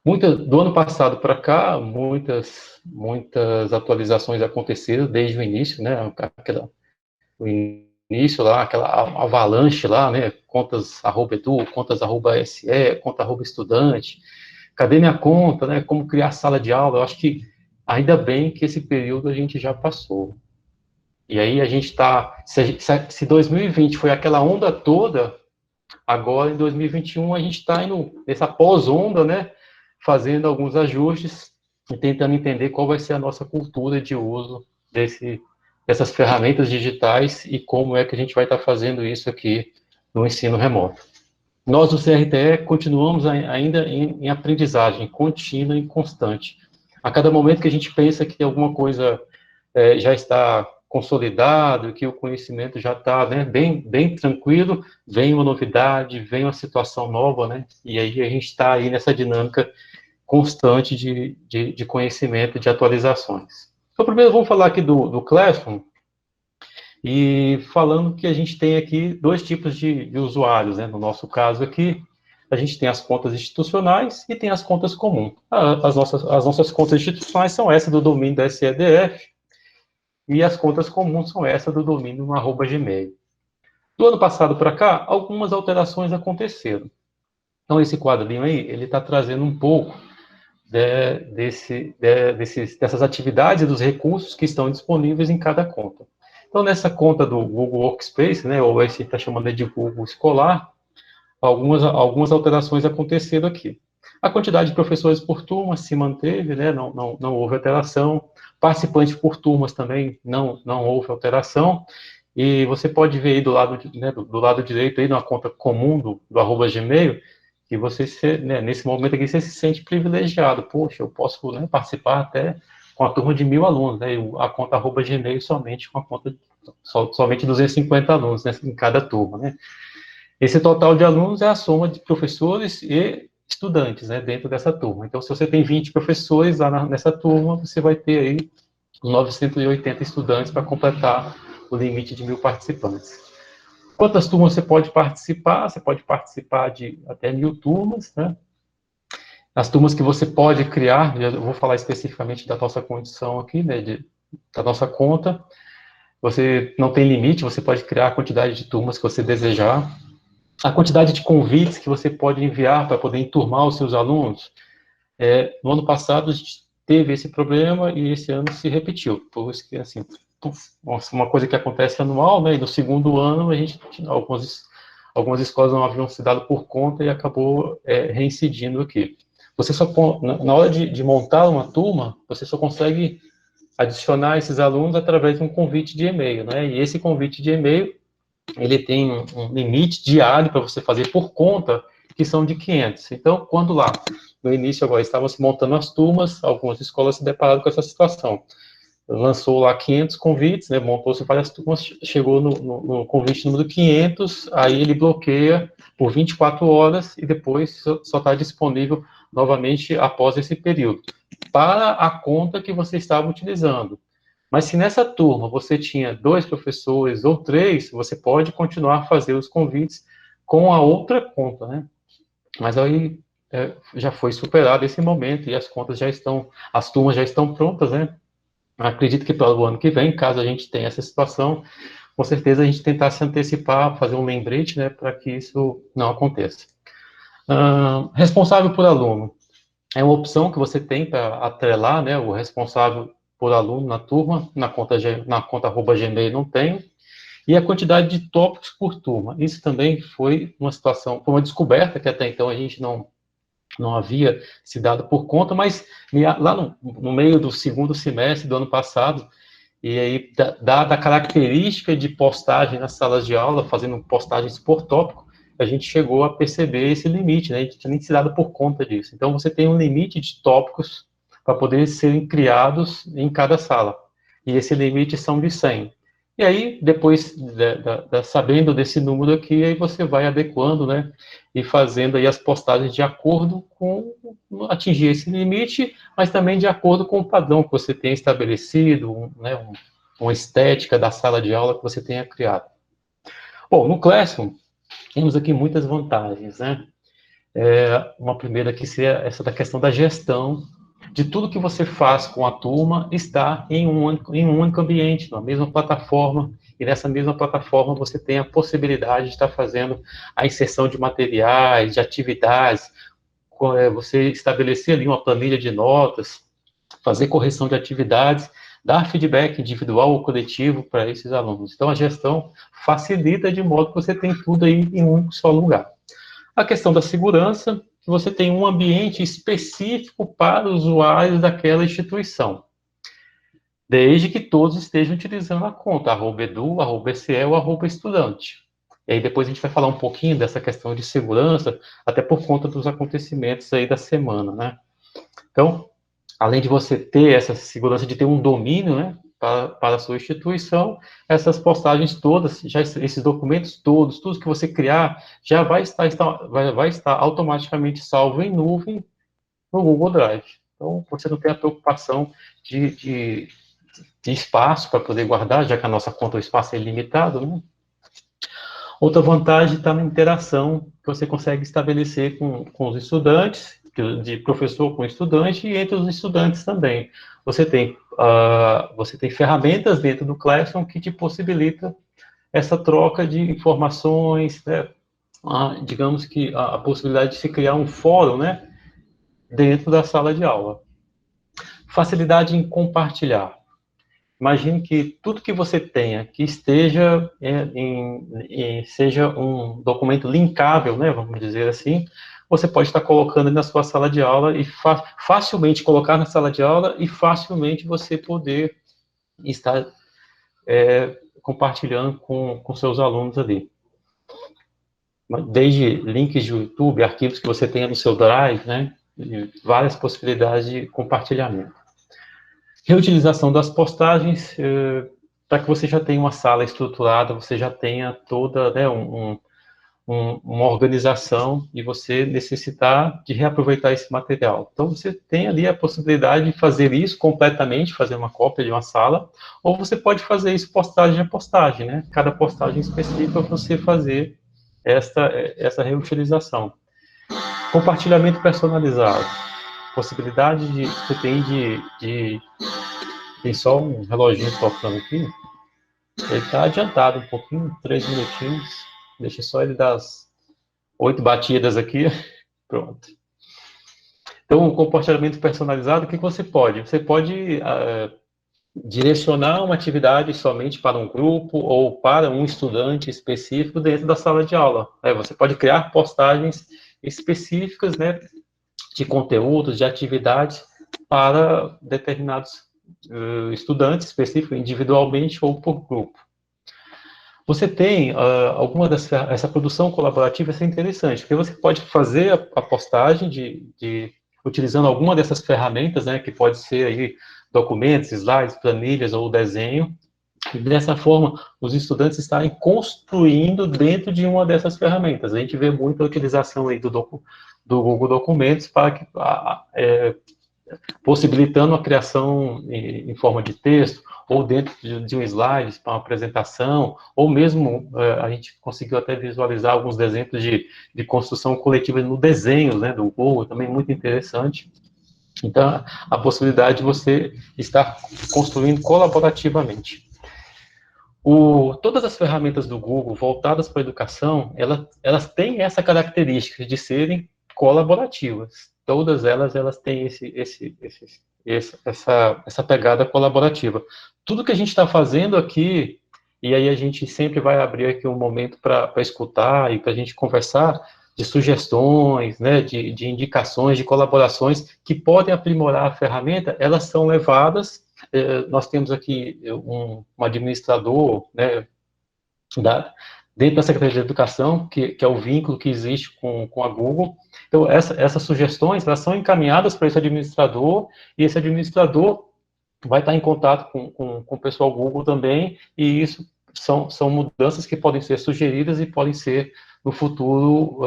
Do ano passado para cá, muitas atualizações aconteceram desde o início, né? O início lá, aquela avalanche lá, né? Contas arroba edu, contas arroba SE, conta arroba estudante. Cadê minha conta, né? Como criar sala de aula? Eu acho que ainda bem que esse período a gente já passou. E aí a gente está. Se 2020 foi aquela onda toda, agora em 2021 a gente está indo nessa pós-onda, né? Fazendo alguns ajustes e tentando entender qual vai ser a nossa cultura de uso dessas ferramentas digitais e como é que a gente vai estar fazendo isso aqui no ensino remoto. Nós do CRTE continuamos ainda em aprendizagem contínua e constante. A cada momento que a gente pensa que alguma coisa já está consolidado, que o conhecimento já está, né, bem tranquilo, vem uma novidade, vem uma situação nova, né, e aí a gente está aí nessa dinâmica constante de conhecimento, de atualizações. Então, primeiro vamos falar aqui do Classroom, e falando que a gente tem aqui dois tipos de usuários, né, no nosso caso aqui, a gente tem as contas institucionais e tem as contas comuns. As nossas contas institucionais são essa do domínio da SEDF, e as contas comuns são essa do domínio no @gmail. Do ano passado para cá, algumas alterações aconteceram. Então, esse quadrinho aí, ele está trazendo um pouco dessas atividades e dos recursos que estão disponíveis em cada conta. Então, nessa conta do Google Workspace, né, ou esse está chamando de Google Escolar, algumas alterações aconteceram aqui. A quantidade de professores por turma se manteve, né, não houve alteração. Participantes por turmas também não houve alteração. E você pode ver aí do lado direito, aí, na conta comum do @gmail, que você, né, nesse momento aqui, você se sente privilegiado. Poxa, eu posso, né, participar até com a turma de 1.000 alunos, né, a conta @gmail somente com a conta somente 250 alunos, né, em cada turma, né. Esse total de alunos é a soma de professores e estudantes, né, dentro dessa turma. Então, se você tem 20 professores lá nessa turma, você vai ter aí 980 estudantes para completar o limite de 1.000 participantes. Quantas turmas você pode participar? Você pode participar de até 1.000 turmas, né? As turmas que você pode criar, eu vou falar especificamente da nossa condição aqui, né, da nossa conta. Você não tem limite, você pode criar a quantidade de turmas que você desejar. A quantidade de convites que você pode enviar para poder enturmar os seus alunos. No ano passado, a gente teve esse problema e esse ano se repetiu. Por isso que, assim, uma coisa que acontece anual, né? E no segundo ano, algumas escolas não haviam se dado por conta e acabou reincidindo aqui. Você só, na hora de montar uma turma, você só consegue adicionar esses alunos através de um convite de e-mail, né? E esse convite de e-mail, ele tem um limite diário para você fazer por conta, que são de 500. Então, quando lá, no início agora, estavam se montando as turmas, algumas escolas se depararam com essa situação. Lançou lá 500 convites, né, montou-se várias turmas, chegou no convite número 500, aí ele bloqueia por 24 horas e depois só está disponível novamente após esse período, para a conta que você estava utilizando. Mas se nessa turma você tinha 2 professores ou 3, você pode continuar a fazer os convites com a outra conta, né? Mas aí já foi superado esse momento e as turmas já estão prontas, né? Acredito que para o ano que vem, caso a gente tenha essa situação, com certeza a gente tentar se antecipar, fazer um lembrete, né, para que isso não aconteça. Responsável por aluno. É uma opção que você tem para atrelar, né, o responsável por aluno na turma, na conta @gmail não tem, e a quantidade de tópicos por turma. Isso também foi uma descoberta que até então a gente não havia se dado por conta, mas lá no meio do segundo semestre do ano passado, e aí, dada a característica de postagem nas salas de aula, fazendo postagens por tópico, a gente chegou a perceber esse limite, né? A gente tinha nem se dado por conta disso. Então, você tem um limite de tópicos para poder serem criados em cada sala. E esse limite são de 100. E aí, depois, sabendo desse número aqui, aí você vai adequando, né? E fazendo aí as postagens de acordo com atingir esse limite, mas também de acordo com o padrão que você tem estabelecido, né, uma estética da sala de aula que você tenha criado. Bom, no Classroom, temos aqui muitas vantagens, né? Uma primeira que seria essa da questão da gestão de tudo que você faz com a turma está em um único ambiente, na mesma plataforma, e nessa mesma plataforma você tem a possibilidade de estar fazendo a inserção de materiais, de atividades, você estabelecer ali uma planilha de notas, fazer correção de atividades, dar feedback individual ou coletivo para esses alunos. Então, a gestão facilita de modo que você tem tudo aí em um só lugar. A questão da segurança, que você tem um ambiente específico para os usuários daquela instituição, desde que todos estejam utilizando a conta, @edu, @ece ou @estudante. E aí depois a gente vai falar um pouquinho dessa questão de segurança, até por conta dos acontecimentos aí da semana, né? Então, além de você ter essa segurança de ter um domínio, né, para a sua instituição, essas postagens todas, já esses documentos todos, tudo que você criar, já vai estar automaticamente salvo em nuvem no Google Drive. Então, você não tem a preocupação de espaço para poder guardar, já que a nossa conta, o espaço é ilimitado, né? Outra vantagem está na interação que você consegue estabelecer com os estudantes, de professor com estudante e entre os estudantes também. Você tem ferramentas dentro do Classroom que te possibilita essa troca de informações, né? Digamos que a possibilidade de se criar um fórum, né, dentro da sala de aula. Facilidade em compartilhar. Imagine que tudo que você tenha, que esteja seja um documento linkável, né, vamos dizer assim, você pode estar colocando na sua sala de aula e facilmente colocar na sala de aula e facilmente você poder estar compartilhando com seus alunos ali. Desde links de YouTube, arquivos que você tenha no seu Drive, né, várias possibilidades de compartilhamento. Reutilização das postagens, para que você já tenha uma sala estruturada, você já tenha toda, né, uma organização e você necessitar de reaproveitar esse material. Então, você tem ali a possibilidade de fazer isso completamente, fazer uma cópia de uma sala, ou você pode fazer isso postagem a postagem, né? Cada postagem específica você fazer essa reutilização. Compartilhamento personalizado. Possibilidade você tem só um reloginho tocando aqui. Ele está adiantado um pouquinho, 3 minutinhos. Deixa só ele dar as 8 batidas aqui. Pronto. Então, o comportamento personalizado, o que você pode? Você pode direcionar uma atividade somente para um grupo ou para um estudante específico dentro da sala de aula. Você pode criar postagens específicas, né, de conteúdos, de atividades para determinados estudantes específicos, individualmente ou por grupo. Você tem essa produção colaborativa, é interessante, porque você pode fazer a postagem utilizando alguma dessas ferramentas, né, que pode ser aí documentos, slides, planilhas ou desenho, e dessa forma os estudantes estarem construindo dentro de uma dessas ferramentas. A gente vê muita utilização aí do Google Documentos para que possibilitando a criação em forma de texto, ou dentro de um slide para uma apresentação, ou mesmo a gente conseguiu até visualizar alguns exemplos de construção coletiva no desenho, né, do Google, também muito interessante. Então, a possibilidade de você estar construindo colaborativamente. Todas as ferramentas do Google voltadas para a educação, elas têm essa característica de serem colaborativas. Todas elas têm essa pegada colaborativa. Tudo que a gente está fazendo aqui, e aí a gente sempre vai abrir aqui um momento para escutar e para a gente conversar de sugestões, né, de indicações, de colaborações que podem aprimorar a ferramenta, elas são levadas. Nós temos aqui um administrador, né, dentro da Secretaria de Educação, que é o vínculo que existe com a Google. Então, essas sugestões, elas são encaminhadas para esse administrador, e esse administrador vai estar em contato com o pessoal Google também, e isso são mudanças que podem ser sugeridas e podem ser, no futuro,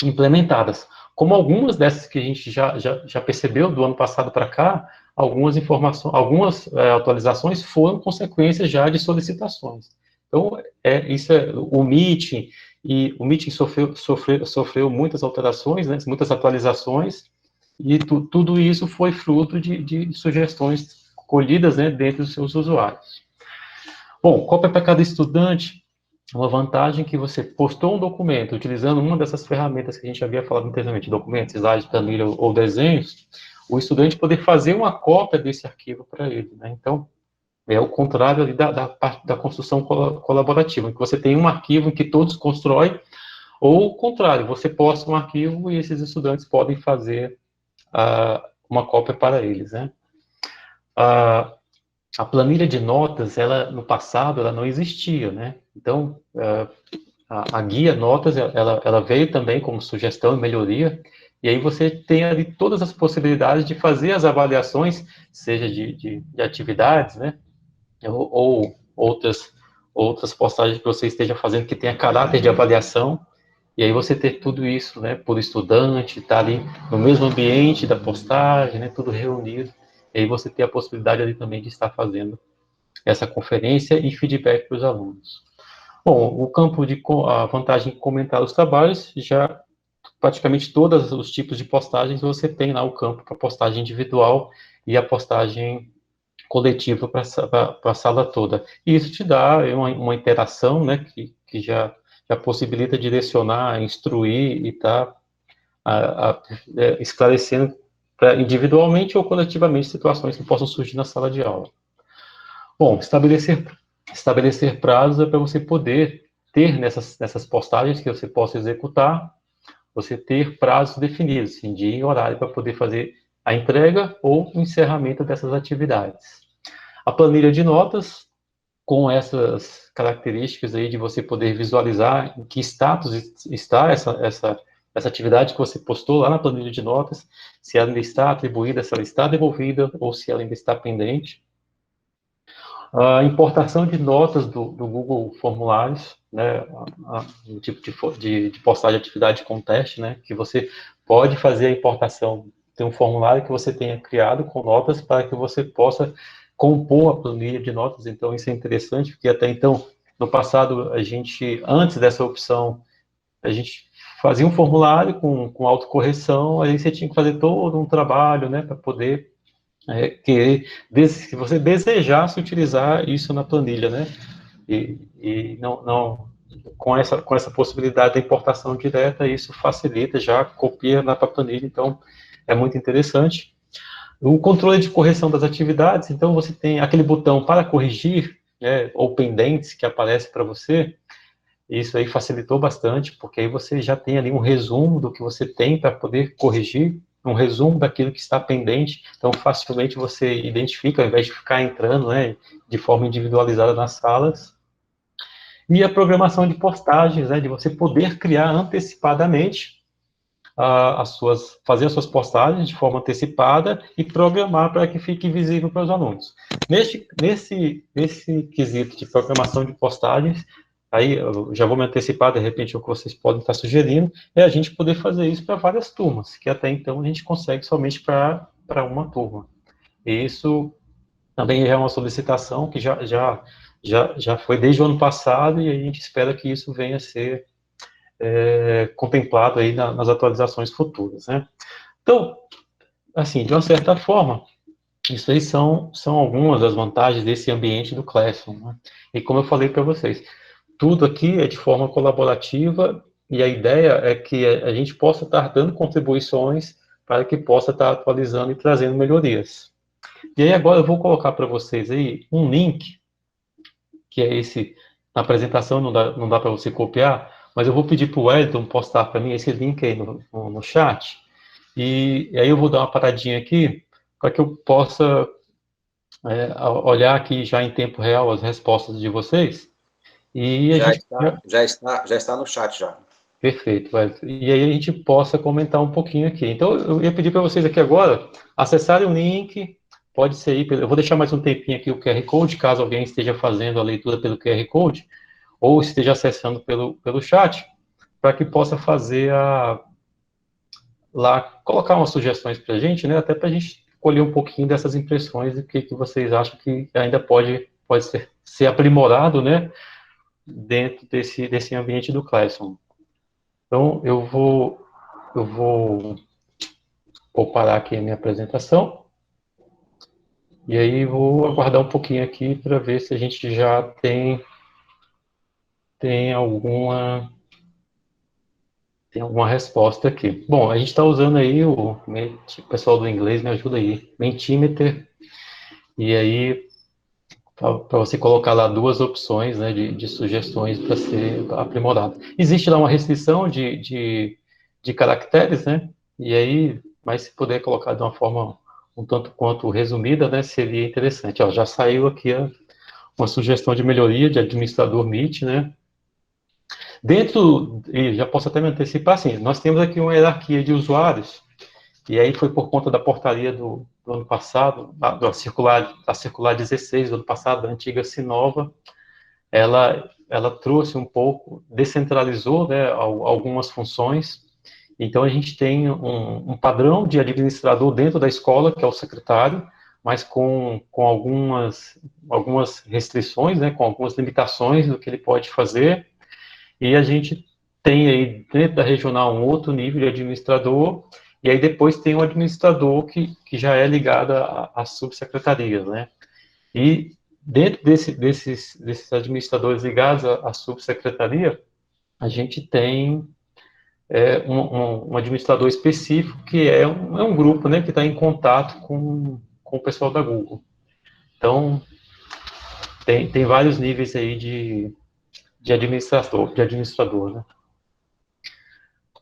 implementadas. Como algumas dessas que a gente já percebeu do ano passado para cá, algumas atualizações foram consequências já de solicitações. Então, o Meet e o Meeting sofreu muitas alterações, né, muitas atualizações, e tudo isso foi fruto de sugestões colhidas, né, dentro dos seus usuários. Bom, cópia para cada estudante, uma vantagem que você postou um documento utilizando uma dessas ferramentas que a gente havia falado anteriormente, documentos, slides, planilha ou desenhos, o estudante poder fazer uma cópia desse arquivo para ele, né? Então, é o contrário ali da construção colaborativa, em que você tem um arquivo em que todos constroem, ou o contrário, você posta um arquivo e esses estudantes podem fazer uma cópia para eles, né? A planilha de notas, ela no passado, ela não existia, né? Então, a guia notas, ela veio também como sugestão e melhoria, e aí você tem ali todas as possibilidades de fazer as avaliações, seja de atividades, né? Ou outras postagens que você esteja fazendo que tenha caráter de avaliação, e aí você ter tudo isso, né, por estudante, tá ali no mesmo ambiente da postagem, né, tudo reunido, e aí você ter a possibilidade ali também de estar fazendo essa conferência e feedback para os alunos. Bom, o campo a vantagem de comentar os trabalhos, já praticamente todos os tipos de postagens você tem lá o campo para postagem individual e a postagem coletiva para a sala toda. E isso te dá uma interação, né, que já possibilita direcionar, instruir e estar esclarecendo individualmente ou coletivamente situações que possam surgir na sala de aula. Bom, estabelecer prazos é para você poder ter nessas postagens que você possa executar, você ter prazos definidos, assim, dia e horário para poder fazer a entrega ou o encerramento dessas atividades. A planilha de notas, com essas características aí de você poder visualizar em que status está essa atividade que você postou lá na planilha de notas, se ela ainda está atribuída, se ela está devolvida ou se ela ainda está pendente. A importação de notas do Google Formulários, né, um tipo de postagem de atividade com teste, né, que você pode fazer a importação, tem um formulário que você tenha criado com notas para que você possa compor a planilha de notas, então isso é interessante, porque até então, no passado, antes dessa opção, a gente fazia um formulário com autocorreção, aí você tinha que fazer todo um trabalho, né, para poder se você desejasse utilizar isso na planilha, né? E não com essa possibilidade da importação direta, isso facilita, já copia na planilha, então é muito interessante. O controle de correção das atividades, então você tem aquele botão para corrigir, né, ou pendentes que aparece para você, isso aí facilitou bastante, porque aí você já tem ali um resumo do que você tem para poder corrigir, um resumo daquilo que está pendente, então facilmente você identifica, ao invés de ficar entrando, né, de forma individualizada nas salas. E a programação de postagens, né, de você poder criar antecipadamente fazer as suas postagens de forma antecipada e programar para que fique visível para os alunos. Nesse quesito de programação de postagens, aí eu já vou me antecipar, de repente, o que vocês podem estar sugerindo, é a gente poder fazer isso para várias turmas, que até então a gente consegue somente para uma turma. E isso também é uma solicitação que já foi desde o ano passado, e a gente espera que isso venha a ser contemplado aí nas atualizações futuras, né? Então, assim, de uma certa forma, isso aí são algumas das vantagens desse ambiente do Classroom, né? E como eu falei para vocês, tudo aqui é de forma colaborativa e a ideia é que a gente possa estar dando contribuições para que possa estar atualizando e trazendo melhorias. E aí agora eu vou colocar para vocês aí um link, que é esse, na apresentação não dá para você copiar, mas eu vou pedir para o Wellington postar para mim esse link aí no chat, e aí eu vou dar uma paradinha aqui, para que eu possa olhar aqui já em tempo real as respostas de vocês, e a gente... Já está no chat já. Perfeito, Wellington. E aí a gente possa comentar um pouquinho aqui. Então, eu ia pedir para vocês aqui agora acessarem o link, pode ser aí, eu vou deixar mais um tempinho aqui o QR Code, caso alguém esteja fazendo a leitura pelo QR Code, ou esteja acessando pelo chat, para que possa fazer lá, colocar umas sugestões para a gente, né, até para a gente colher um pouquinho dessas impressões e o que vocês acham que ainda pode ser aprimorado, né, dentro desse ambiente do Classroom. Então, eu vou parar aqui a minha apresentação, e aí vou aguardar um pouquinho aqui para ver se a gente já tem alguma resposta aqui. Bom, a gente está usando aí o pessoal do inglês me ajuda aí, Mentimeter, e aí para você colocar lá duas opções, né, de sugestões para ser aprimorado. Existe lá uma restrição de caracteres, né, e aí, mas se puder colocar de uma forma um tanto quanto resumida, né, seria interessante. Ó, já saiu aqui uma sugestão de melhoria de administrador Meet, né. Dentro, e já posso até me antecipar, assim, nós temos aqui uma hierarquia de usuários, e aí foi por conta da portaria do ano passado, da circular 16 do ano passado, da antiga Sinova, ela trouxe um pouco, descentralizou, né, algumas funções. Então a gente tem um padrão de administrador dentro da escola, que é o secretário, mas com algumas restrições, né, com algumas limitações do que ele pode fazer. E a gente tem aí dentro da regional um outro nível de administrador, e aí depois tem um administrador que já é ligado às subsecretarias, né? E dentro desses administradores ligados à subsecretaria, a gente tem um administrador específico que é um grupo, né, que está em contato com o pessoal da Google. Então, tem vários níveis aí de administrador, né?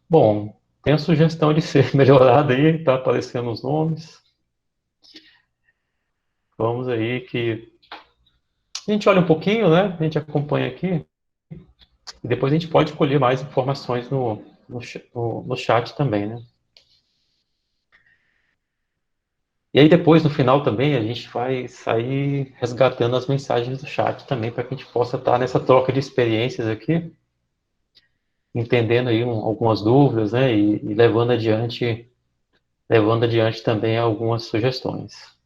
Bom, tem a sugestão de ser melhorado aí, está aparecendo os nomes. Vamos aí que a gente olha um pouquinho, né? A gente acompanha aqui. E depois a gente pode colher mais informações no chat também, né? E aí depois, no final também, a gente vai sair resgatando as mensagens do chat também, para que a gente possa estar nessa troca de experiências aqui, entendendo aí algumas dúvidas, né? E levando adiante também algumas sugestões.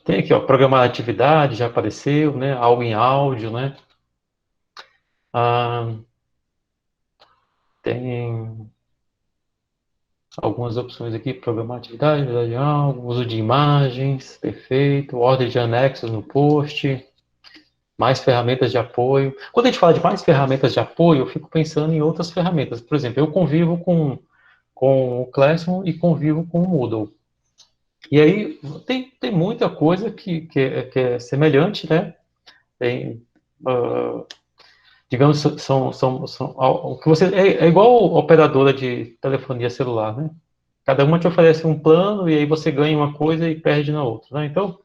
Tem aqui, ó, programar atividade, já apareceu, né? Algo em áudio, né? Ah, tem algumas opções aqui, programar atividade, de algo, uso de imagens, perfeito, ordem de anexos no post, mais ferramentas de apoio. Quando a gente fala de mais ferramentas de apoio, eu fico pensando em outras ferramentas. Por exemplo, eu convivo com o Classroom e convivo com o Moodle. E aí tem muita coisa que é semelhante, né? Tem, digamos, o que você é igual operadora de telefonia celular, né? Cada uma te oferece um plano e aí você ganha uma coisa e perde na outra, né? Então,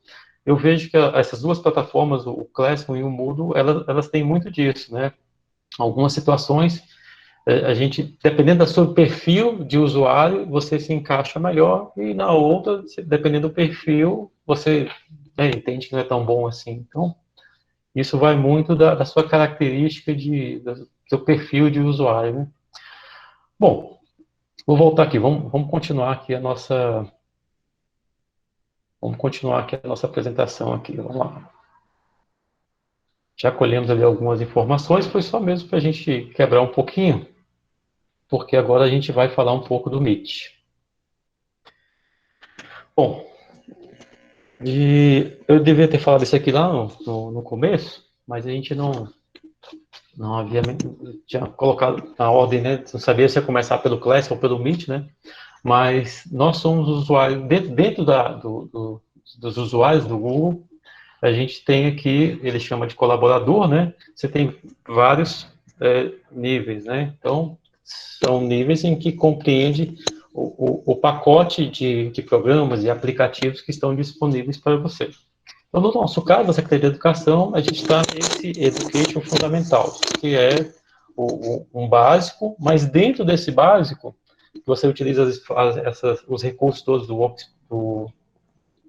eu vejo que essas duas plataformas, o Classroom e o Moodle, elas têm muito disso, né? Algumas situações, a gente, dependendo do seu perfil de usuário, você se encaixa melhor, e na outra, dependendo do perfil, você entende que não é tão bom assim. Então, isso vai muito da sua característica, do seu perfil de usuário, né? Bom, vou voltar aqui, vamos continuar aqui a nossa apresentação aqui, vamos lá. Já colhemos ali algumas informações, foi só mesmo para a gente quebrar um pouquinho, porque agora a gente vai falar um pouco do Meet. Bom, eu devia ter falado isso aqui lá no começo, mas a gente não havia tinha colocado na ordem, né? Não sabia se ia começar pelo Classic ou pelo Meet, né? Mas nós somos usuários, dentro dos usuários do Google, a gente tem aqui, ele chama de colaborador, né? Você tem vários níveis, né? Então, são níveis em que compreende o pacote de programas e aplicativos que estão disponíveis para você. Então, no nosso caso, na Secretaria de Educação, a gente está nesse Education Fundamentals, que é um básico, mas dentro desse básico, você utiliza os recursos todos do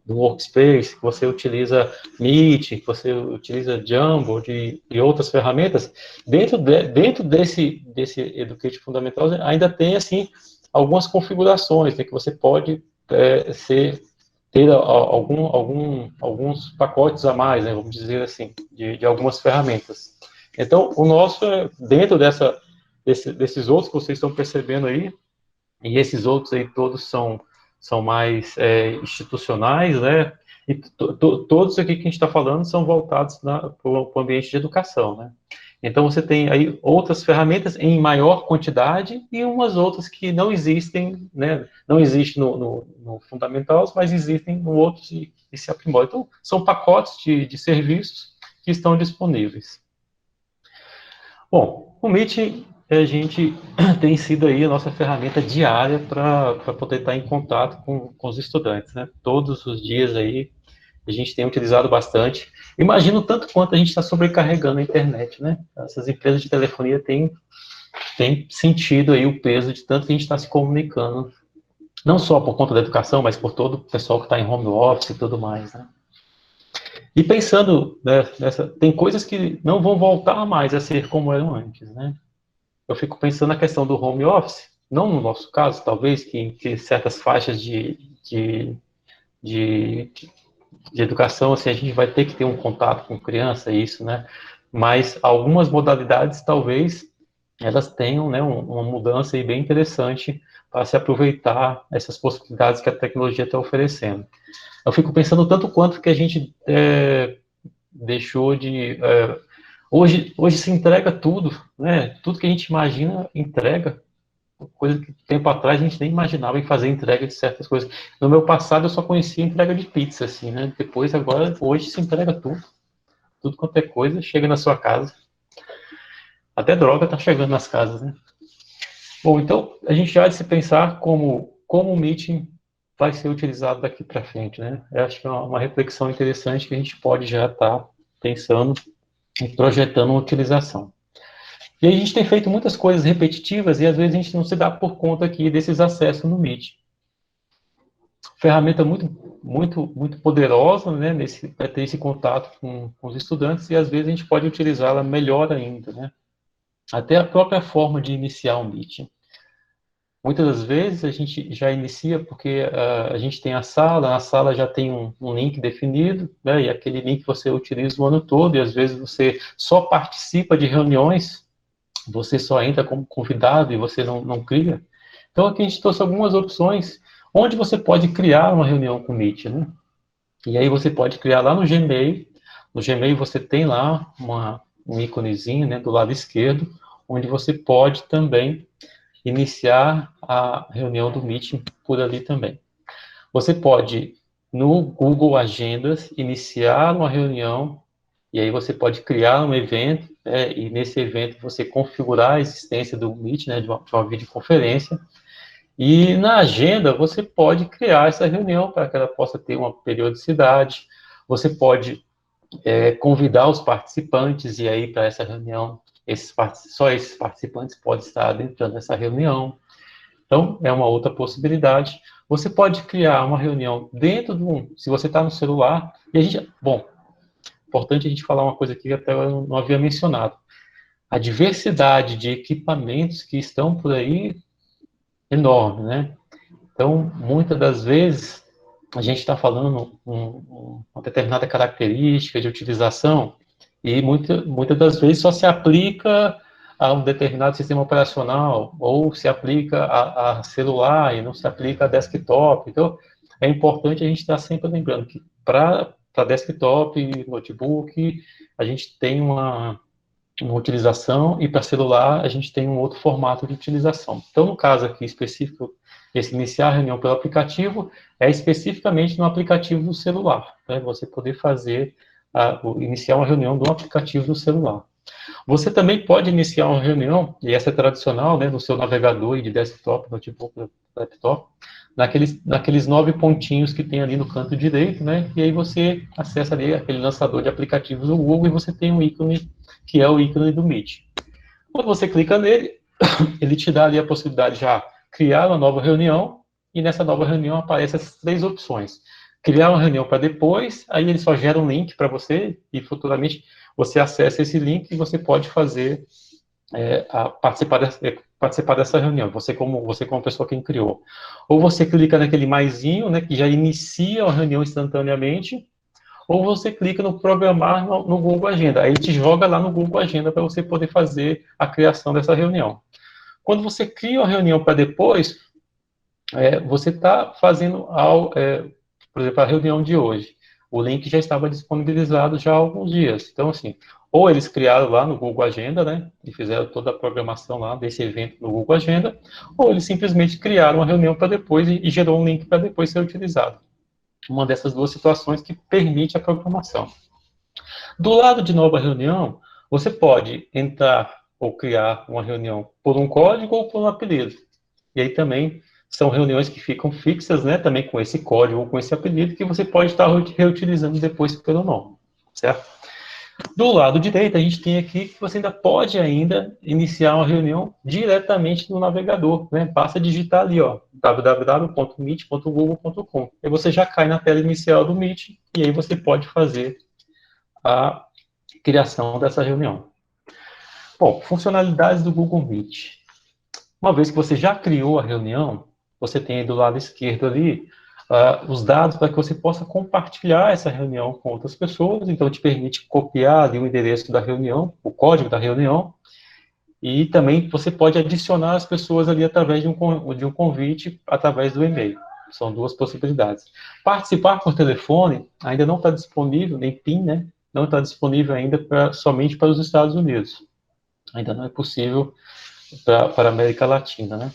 Workspace, que você utiliza Meet, que você utiliza Jamboard e outras ferramentas, dentro desse Education Fundamentals ainda tem, assim, algumas configurações, né, que você pode ser ter alguns pacotes a mais, né, vamos dizer assim, de algumas ferramentas. Então, o nosso é dentro desses outros que vocês estão percebendo aí, e esses outros aí todos são mais institucionais, né? E todos aqui que a gente está falando são voltados para o ambiente de educação, né? Então você tem aí outras ferramentas em maior quantidade e umas outras que não existem, né? Não existem no Fundamental, mas existem no outros e se aprimoram. Então são pacotes de serviços que estão disponíveis. Bom, o Meet, a gente tem sido aí a nossa ferramenta diária para poder estar em contato com os estudantes, né? Todos os dias aí a gente tem utilizado bastante. Imagino tanto quanto a gente está sobrecarregando a internet, né? Essas empresas de telefonia têm sentido aí o peso de tanto que a gente está se comunicando, não só por conta da educação, mas por todo o pessoal que está em home office e tudo mais, né? E pensando, né, tem coisas que não vão voltar mais a ser como eram antes, né? Eu fico pensando na questão do home office, não no nosso caso, talvez, que certas faixas de, de educação, assim, a gente vai ter que ter um contato com criança, isso, né? Mas algumas modalidades, talvez, elas tenham, né, uma mudança aí bem interessante para se aproveitar essas possibilidades que a tecnologia está oferecendo. Eu fico pensando tanto quanto que a gente deixou de... hoje se entrega tudo, né? Tudo que a gente imagina, entrega. Coisa que tempo atrás a gente nem imaginava em fazer entrega de certas coisas. No meu passado eu só conhecia entrega de pizza, assim, né? Depois, agora, hoje se entrega tudo. Tudo quanto é coisa chega na sua casa. Até droga tá chegando nas casas, né? Bom, então a gente já há de se pensar como o Meeting vai ser utilizado daqui para frente, né? Eu acho que é uma reflexão interessante que a gente pode já estar pensando e projetando uma utilização. E a gente tem feito muitas coisas repetitivas e às vezes a gente não se dá por conta aqui desses acessos no Meet. Ferramenta muito poderosa, né, para ter esse contato com os estudantes e às vezes a gente pode utilizá-la melhor ainda, né? Até a própria forma de iniciar um Meet. Muitas das vezes a gente já inicia porque a gente tem a sala já tem um link definido, né, e aquele link você utiliza o ano todo e às vezes você só participa de reuniões, você só entra como convidado e você não cria. Então aqui a gente trouxe algumas opções onde você pode criar uma reunião com o Meet, né? E aí você pode criar lá no Gmail. No Gmail você tem lá um íconezinho, né, do lado esquerdo, onde você pode também iniciar a reunião do Meeting por ali também. Você pode, no Google Agendas, iniciar uma reunião, e aí você pode criar um evento, né, e nesse evento você configurar a existência do Meet, né, de uma videoconferência, e na agenda você pode criar essa reunião para que ela possa ter uma periodicidade, você pode convidar os participantes, e aí para essa reunião, só esses participantes podem estar adentrando essa reunião. Então, é uma outra possibilidade. Você pode criar uma reunião dentro se você está no celular, e a gente, bom, importante a gente falar uma coisa aqui que até eu não havia mencionado. A diversidade de equipamentos que estão por aí é enorme, né? Então, muitas das vezes, a gente está falando uma determinada característica de utilização e muitas das vezes só se aplica a um determinado sistema operacional ou se aplica a celular e não se aplica a desktop. Então, é importante a gente estar sempre lembrando que para desktop e notebook, a gente tem uma utilização, e para celular a gente tem um outro formato de utilização. Então, no caso aqui específico, esse iniciar a reunião pelo aplicativo é especificamente no aplicativo do celular, né? Você poder iniciar uma reunião do aplicativo do celular. Você também pode iniciar uma reunião, e essa é tradicional, né, no seu navegador de desktop, notebook, laptop, naqueles 9 pontinhos que tem ali no canto direito, né, e aí você acessa ali aquele lançador de aplicativos do Google e você tem um ícone que é o ícone do Meet. Quando você clica nele, ele te dá ali a possibilidade de já criar uma nova reunião, e nessa nova reunião aparecem essas 3 opções. Criar uma reunião para depois, aí ele só gera um link para você, e futuramente você acessa esse link e você pode fazer, participar dessa reunião, você como pessoa quem criou. Ou você clica naquele maisinho, né, que já inicia a reunião instantaneamente, ou você clica no programar no Google Agenda. Aí te joga lá no Google Agenda para você poder fazer a criação dessa reunião. Quando você cria uma reunião para depois, você está fazendo, por exemplo, a reunião de hoje. O link já estava disponibilizado já há alguns dias. Então, assim, ou eles criaram lá no Google Agenda, né, e fizeram toda a programação lá desse evento no Google Agenda, ou eles simplesmente criaram uma reunião para depois e gerou um link para depois ser utilizado. Uma dessas duas situações que permite a programação. Do lado de nova reunião, você pode entrar ou criar uma reunião por um código ou por um apelido. E aí também são reuniões que ficam fixas, né, também com esse código ou com esse apelido, que você pode estar reutilizando depois pelo nome, certo? Do lado direito, a gente tem aqui que você ainda pode iniciar uma reunião diretamente no navegador, né? Basta digitar ali, ó, www.meet.google.com. Aí você já cai na tela inicial do Meet e aí você pode fazer a criação dessa reunião. Bom, funcionalidades do Google Meet. Uma vez que você já criou a reunião, você tem aí do lado esquerdo ali os dados para que você possa compartilhar essa reunião com outras pessoas. Então, te permite copiar ali o endereço da reunião, o código da reunião, e também você pode adicionar as pessoas ali através de um convite, através do e-mail. São duas possibilidades. Participar por telefone ainda não está disponível, nem PIN, né? Não está disponível ainda somente para os Estados Unidos. Ainda não é possível para a América Latina, né?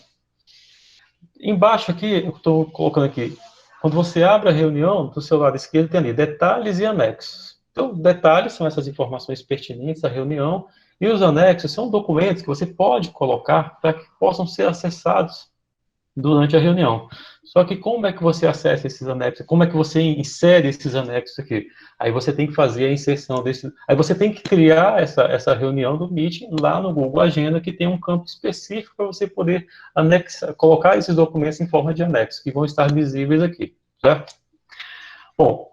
Embaixo aqui, eu estou colocando aqui, quando você abre a reunião, do seu lado esquerdo tem ali detalhes e anexos. Então, detalhes são essas informações pertinentes à reunião, e os anexos são documentos que você pode colocar para que possam ser acessados durante a reunião. Só que como é que você acessa esses anexos? Como é que você insere esses anexos aqui? Aí você tem que fazer a inserção desse... Aí você tem que criar essa reunião do Meet lá no Google Agenda, que tem um campo específico para você poder colocar esses documentos em forma de anexo, que vão estar visíveis aqui, certo? Bom,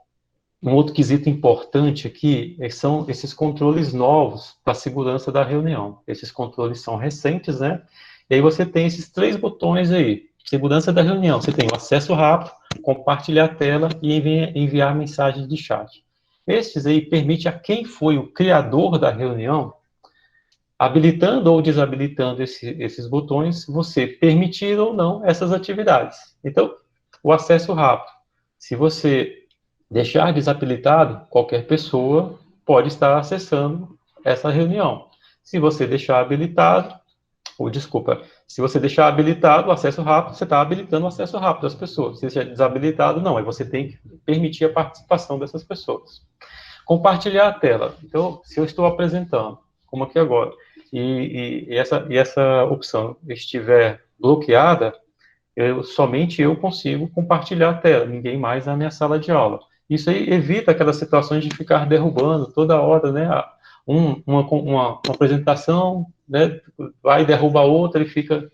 um outro quesito importante aqui são esses controles novos para a segurança da reunião. Esses controles são recentes, né? E aí você tem esses 3 botões aí. Segurança da reunião. Você tem o acesso rápido, compartilhar a tela e enviar mensagens de chat. Estes aí permitem a quem foi o criador da reunião, habilitando ou desabilitando esses botões, você permitir ou não essas atividades. Então, o acesso rápido. Se você deixar desabilitado, qualquer pessoa pode estar acessando essa reunião. Se você deixar habilitado, se você deixar habilitado o acesso rápido, você está habilitando o acesso rápido das pessoas. Se deixar desabilitado, não. Aí você tem que permitir a participação dessas pessoas. Compartilhar a tela. Então, se eu estou apresentando, como aqui agora, e essa opção estiver bloqueada, somente eu consigo compartilhar a tela, ninguém mais na minha sala de aula. Isso aí evita aquelas situações de ficar derrubando toda hora, né? Uma apresentação, né? Vai derrubar outra e fica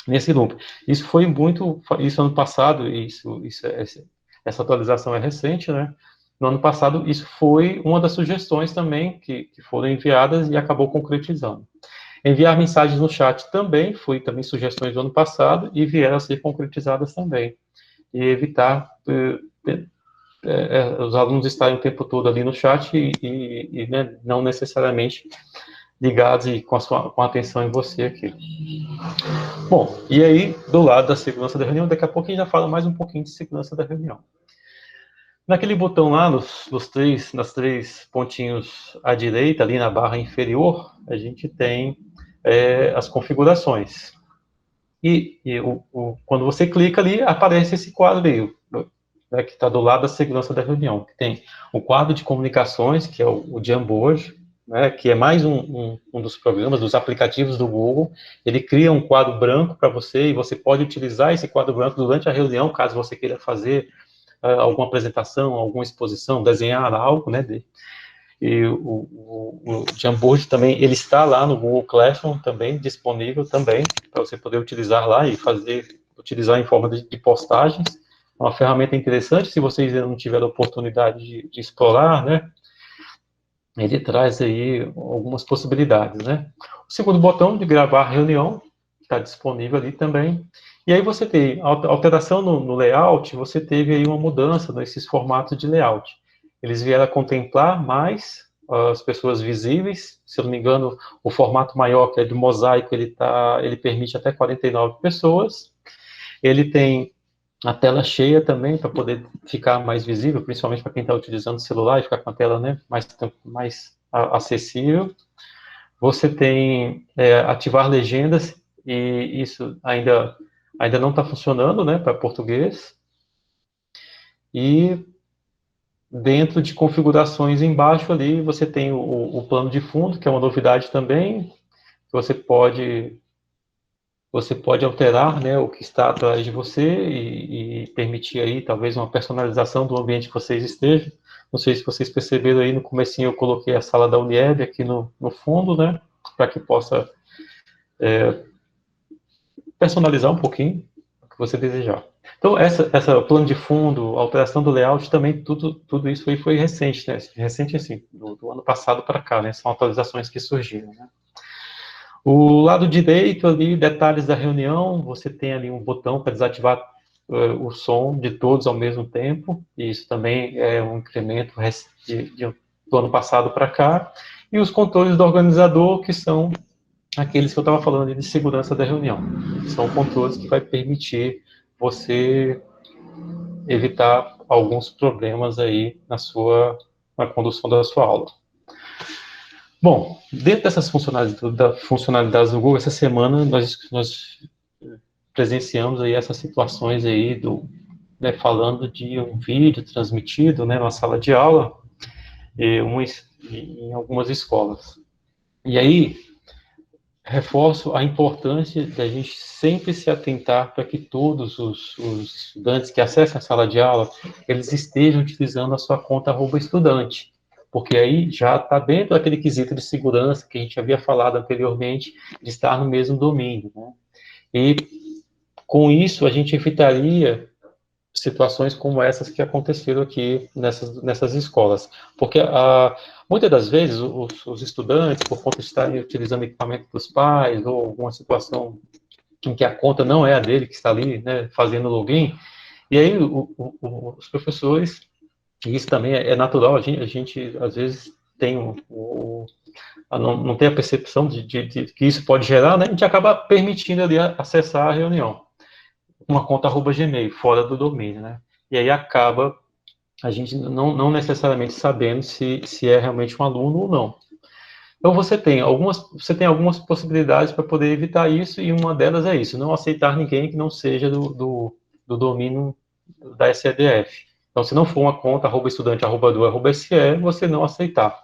nesse loop. Isso foi isso ano passado, essa atualização é recente, né? No ano passado, isso foi uma das sugestões também que foram enviadas e acabou concretizando. Enviar mensagens no chat também, foi também sugestões do ano passado e vieram a ser concretizadas também. E evitar os alunos estarem o tempo todo ali no chat né, não necessariamente ligados e com a atenção em você aqui. Bom, e aí, do lado da segurança da reunião, daqui a pouco a gente já fala mais um pouquinho de segurança da reunião. Naquele botão lá, nos 3 pontinhos à direita, ali na barra inferior, a gente tem as configurações. Quando você clica ali, aparece esse quadro aí, né, que está do lado da segurança da reunião, que tem o quadro de comunicações, que é o Jamboard, né, que é mais um dos programas, dos aplicativos do Google. Ele cria um quadro branco para você, e você pode utilizar esse quadro branco durante a reunião, caso você queira fazer alguma apresentação, alguma exposição, desenhar algo, né, e o Jamboard também, ele está lá no Google Classroom também, disponível também, para você poder utilizar lá e utilizar em forma de postagens. É uma ferramenta interessante, se vocês ainda não tiveram a oportunidade de explorar, né? ele traz aí algumas possibilidades, né? O segundo botão de gravar reunião está disponível ali também. E aí você tem alteração no layout, você teve aí uma mudança nesses formatos de layout. Eles vieram a contemplar mais as pessoas visíveis, se eu não me engano, o formato maior, que é de mosaico, ele permite até 49 pessoas. Ele tem a tela cheia também, para poder ficar mais visível, principalmente para quem está utilizando o celular e ficar com a tela, né, mais acessível. Você tem ativar legendas, e isso ainda não está funcionando, né, para português. E dentro de configurações embaixo ali, você tem o plano de fundo, que é uma novidade também. Você pode alterar, né, o que está atrás de você e permitir aí talvez uma personalização do ambiente que vocês estejam. Não sei se vocês perceberam aí no comecinho, eu coloquei a sala da Unieb aqui no fundo, né, para que possa personalizar um pouquinho o que você desejar. Então, essa plano de fundo, alteração do layout, também tudo isso aí foi recente, né? Recente, assim, do ano passado para cá, né? São atualizações que surgiram, né? O lado direito ali, detalhes da reunião, você tem ali um botão para desativar o som de todos ao mesmo tempo, e isso também é um incremento do ano passado para cá. E os controles do organizador, que são aqueles que eu estava falando de segurança da reunião. São controles que vai permitir você evitar alguns problemas aí na condução da sua aula. Bom, dentro dessas funcionalidades do Google, essa semana nós presenciamos aí essas situações aí né, falando de um vídeo transmitido, né, numa sala de aula, em algumas escolas. E aí, reforço a importância da gente sempre se atentar para que todos os estudantes que acessam a sala de aula, eles estejam utilizando a sua conta @estudante, porque aí já está dentro daquele quesito de segurança que a gente havia falado anteriormente, de estar no mesmo domínio, né? E com isso a gente evitaria situações como essas que aconteceram aqui nessas escolas. Porque muitas das vezes os estudantes, por conta de estarem utilizando equipamento dos pais, ou alguma situação em que a conta não é a dele, que está ali, né, fazendo login, e aí os professores, e isso também é natural, a gente às vezes tem não tem a percepção de que isso pode gerar, né, a gente acaba permitindo ali acessar a reunião uma conta @gmail, fora do domínio, né? E aí acaba a gente não necessariamente sabendo se é realmente um aluno ou não. Então você tem algumas possibilidades para poder evitar isso, e uma delas é isso, não aceitar ninguém que não seja do domínio da SEDF. Então, se não for uma conta @estudante, @du, @se, você não aceitar.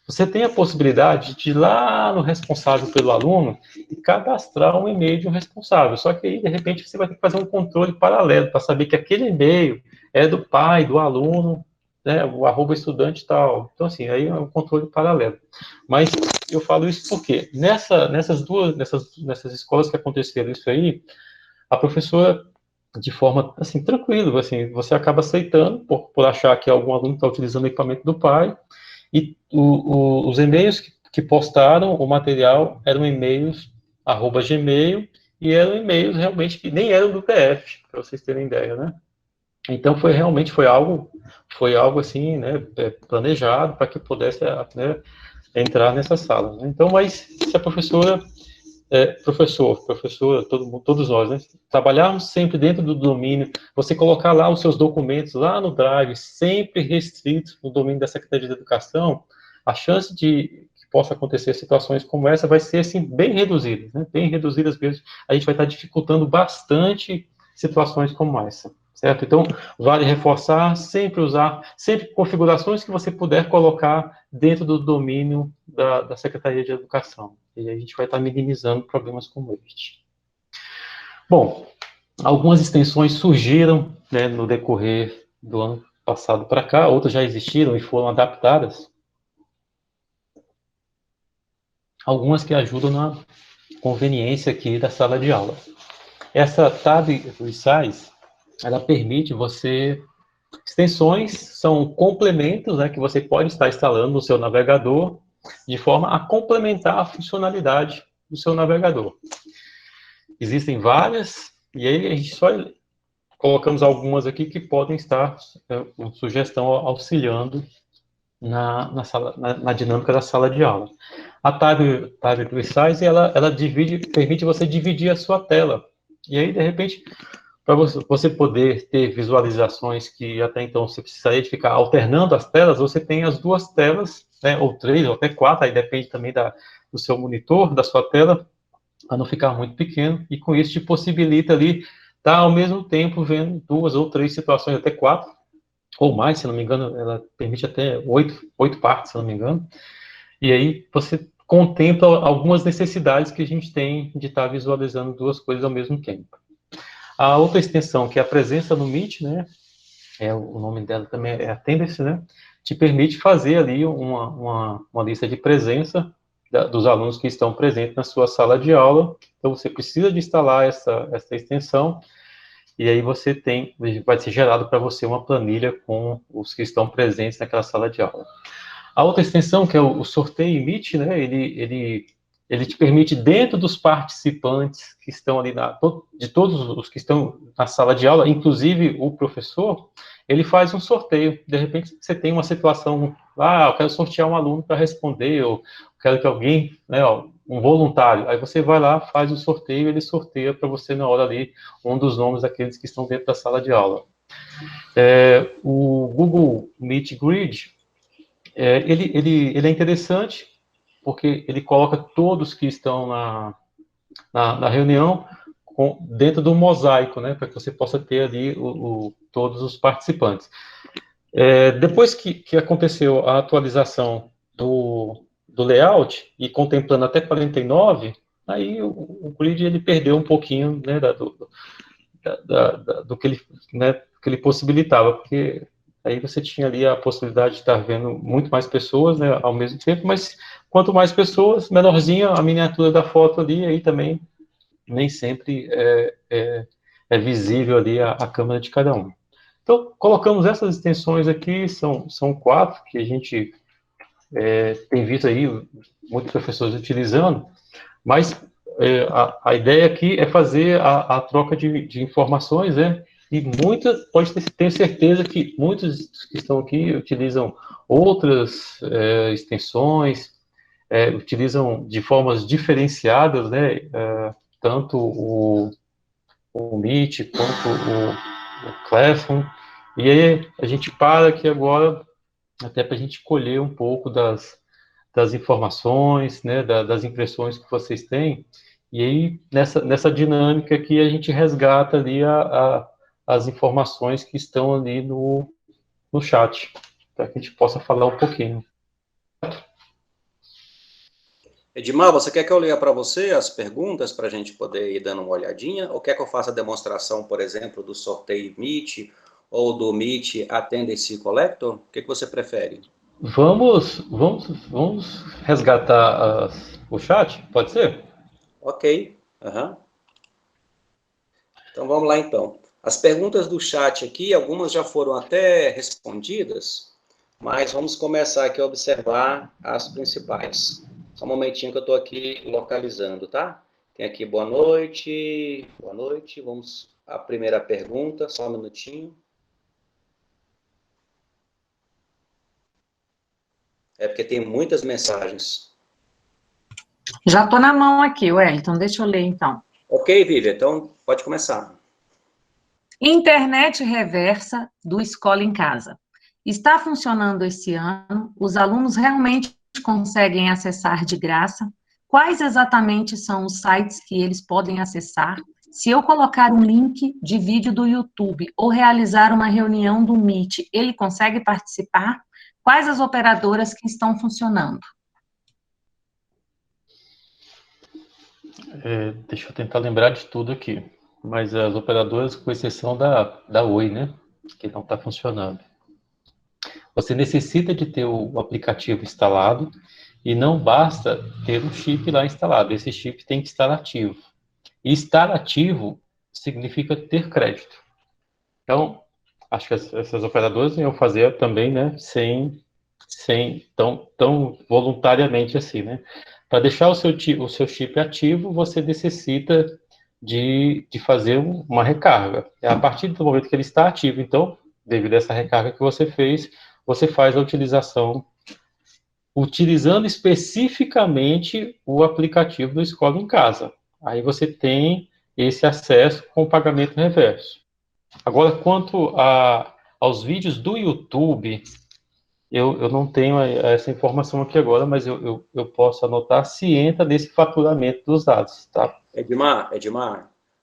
Você tem a possibilidade de ir lá no responsável pelo aluno e cadastrar um e-mail de um responsável. Só que aí, de repente, você vai ter que fazer um controle paralelo para saber que aquele e-mail é do pai, do aluno, né, o @estudante e tal. Então, assim, aí é um controle paralelo. Mas eu falo isso porque nessas escolas que aconteceram isso aí, a professora, de forma assim tranquila, assim, você acaba aceitando por achar que algum aluno está utilizando o equipamento do pai, e os e-mails que postaram o material eram e-mails @gmail, e eram e-mails realmente que nem eram do PF, para vocês terem ideia, né? Então realmente foi algo assim, né, planejado para que pudesse, né, entrar nessa sala, né? Então, mas se a professora, todos nós, né? Trabalharmos sempre dentro do domínio, você colocar lá os seus documentos lá no Drive, sempre restritos no domínio da Secretaria de Educação, a chance de que possa acontecer situações como essa vai ser, assim, bem reduzidas, né? Bem reduzidas mesmo. A gente vai estar dificultando bastante situações como essa, certo? Então, vale reforçar, sempre usar, sempre configurações que você puder colocar dentro do domínio da Secretaria de Educação. E a gente vai estar minimizando problemas como este. Bom, algumas extensões surgiram, né, no decorrer do ano passado para cá, outras já existiram e foram adaptadas. Algumas que ajudam na conveniência aqui da sala de aula. Essa Tab Resize, ela permite você Extensões são complementos, né, que você pode estar instalando no seu navegador de forma a complementar a funcionalidade do seu navegador. Existem várias, e aí a gente só colocamos algumas aqui que podem estar, com sugestão, auxiliando na dinâmica da sala de aula. A Tab Resize, ela permite você dividir a sua tela. E aí, de repente, para você poder ter visualizações que até então você precisaria de ficar alternando as telas, você tem as duas telas, né, ou três, ou até quatro, aí depende também do seu monitor, da sua tela, para não ficar muito pequeno, e com isso te possibilita ali estar ao mesmo tempo vendo duas ou três situações, até quatro, ou mais, se não me engano, ela permite até oito partes, se não me engano, e aí você contempla algumas necessidades que a gente tem de estar visualizando duas coisas ao mesmo tempo. A outra extensão, que é a presença no Meet, né, o nome dela também é Attendance, né, te permite fazer ali uma lista de presença dos alunos que estão presentes na sua sala de aula. Então, você precisa de instalar essa extensão, e aí vai ser gerado para você uma planilha com os que estão presentes naquela sala de aula. A outra extensão, que é o sorteio Meet, né, ele te permite, dentro dos participantes que estão ali, de todos os que estão na sala de aula, inclusive o professor, ele faz um sorteio. De repente, você tem uma situação, eu quero sortear um aluno para responder, ou quero que alguém, né, um voluntário, aí você vai lá, faz o sorteio, ele sorteia para você, na hora ali, um dos nomes daqueles que estão dentro da sala de aula. O Google Meet Grid, ele é interessante, porque ele coloca todos que estão na reunião dentro do mosaico, né, para que você possa ter ali todos os participantes. Depois que aconteceu a atualização do layout, e contemplando até 49, aí o grid ele perdeu um pouquinho, né, do que ele, né, que ele possibilitava, porque aí você tinha ali a possibilidade de estar vendo muito mais pessoas, né, ao mesmo tempo, mas quanto mais pessoas, menorzinha a miniatura da foto ali, aí também nem sempre é visível ali a câmera de cada um. Então, colocamos essas extensões aqui, são quatro que a gente tem visto aí muitos professores utilizando, mas a ideia aqui é fazer a troca de informações, né? E pode ter certeza que muitos que estão aqui utilizam outras extensões, utilizam de formas diferenciadas, né? Tanto o Meet quanto o Classroom. E aí a gente para aqui agora, até para a gente colher um pouco das informações, né, das impressões que vocês têm, e aí nessa dinâmica aqui a gente resgata ali as informações que estão ali no chat, para que a gente possa falar um pouquinho. Edmar, você quer que eu leia para você as perguntas para a gente poder ir dando uma olhadinha? Ou quer que eu faça a demonstração, por exemplo, do sorteio Meet ou do Meet Attendance Collector? O que você prefere? Vamos resgatar o chat, pode ser? Ok. Uhum. Então vamos lá então. As perguntas do chat aqui, algumas já foram até respondidas, mas vamos começar aqui a observar as principais. Só um momentinho que eu estou aqui localizando, tá? Tem aqui boa noite, boa noite. Vamos à primeira pergunta, só um minutinho. É porque tem muitas mensagens. Já estou na mão aqui, Wellington, deixa eu ler então. Ok, Vivian, então pode começar. Internet reversa do Escola em Casa. Está funcionando esse ano? Os alunos realmente conseguem acessar de graça? Quais exatamente são os sites que eles podem acessar? Se eu colocar um link de vídeo do YouTube ou realizar uma reunião do Meet, ele consegue participar? Quais as operadoras que estão funcionando? Deixa eu tentar lembrar de tudo aqui. Mas as operadoras, com exceção da Oi, né? Que não está funcionando. Você necessita de ter o aplicativo instalado e não basta ter um chip lá instalado. Esse chip tem que estar ativo. E estar ativo significa ter crédito. Então, acho que essas operadoras iam fazer também, né, sem tão voluntariamente assim, né? Para deixar o seu chip ativo, você necessita de fazer uma recarga. É a partir do momento que ele está ativo, então, devido a essa recarga que você fez, você faz a utilização, utilizando especificamente o aplicativo do Escola em Casa. Aí você tem esse acesso com o pagamento reverso. Agora, aos vídeos do YouTube, eu não tenho essa informação aqui agora, mas eu posso anotar se entra nesse faturamento dos dados, tá? Edmar,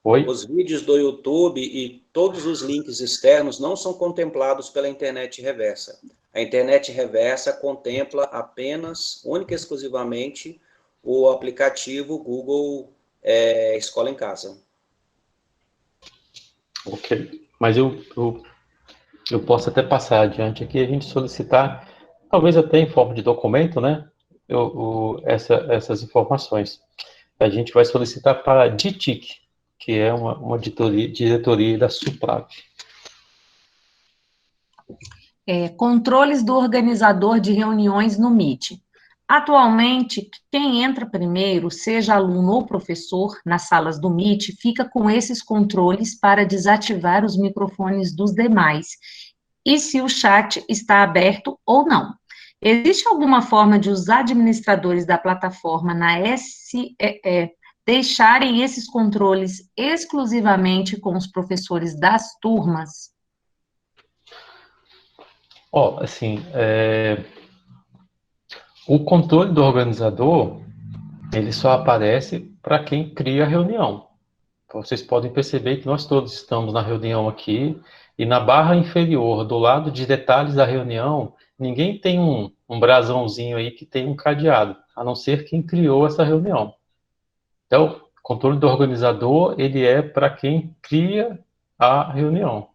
Oi? os vídeos do YouTube e todos os links externos não são contemplados pela internet reversa. A internet reversa contempla apenas, única e exclusivamente, o aplicativo Google Escola em Casa. Ok. Mas eu posso até passar adiante aqui, a gente solicitar, talvez até em forma de documento, né? Essas informações. A gente vai solicitar para a DITIC, que é uma diretoria da SUPRAV. Controles do organizador de reuniões no Meet. Atualmente, quem entra primeiro, seja aluno ou professor, nas salas do Meet, fica com esses controles para desativar os microfones dos demais e se o chat está aberto ou não. Existe alguma forma de os administradores da plataforma na SEE deixarem esses controles exclusivamente com os professores das turmas? Ó, assim, o controle do organizador, ele só aparece para quem cria a reunião. Vocês podem perceber que nós todos estamos na reunião aqui, e na barra inferior, do lado de detalhes da reunião, ninguém tem um brasãozinho aí que tem um cadeado, a não ser quem criou essa reunião. Então, o controle do organizador, ele é para quem cria a reunião.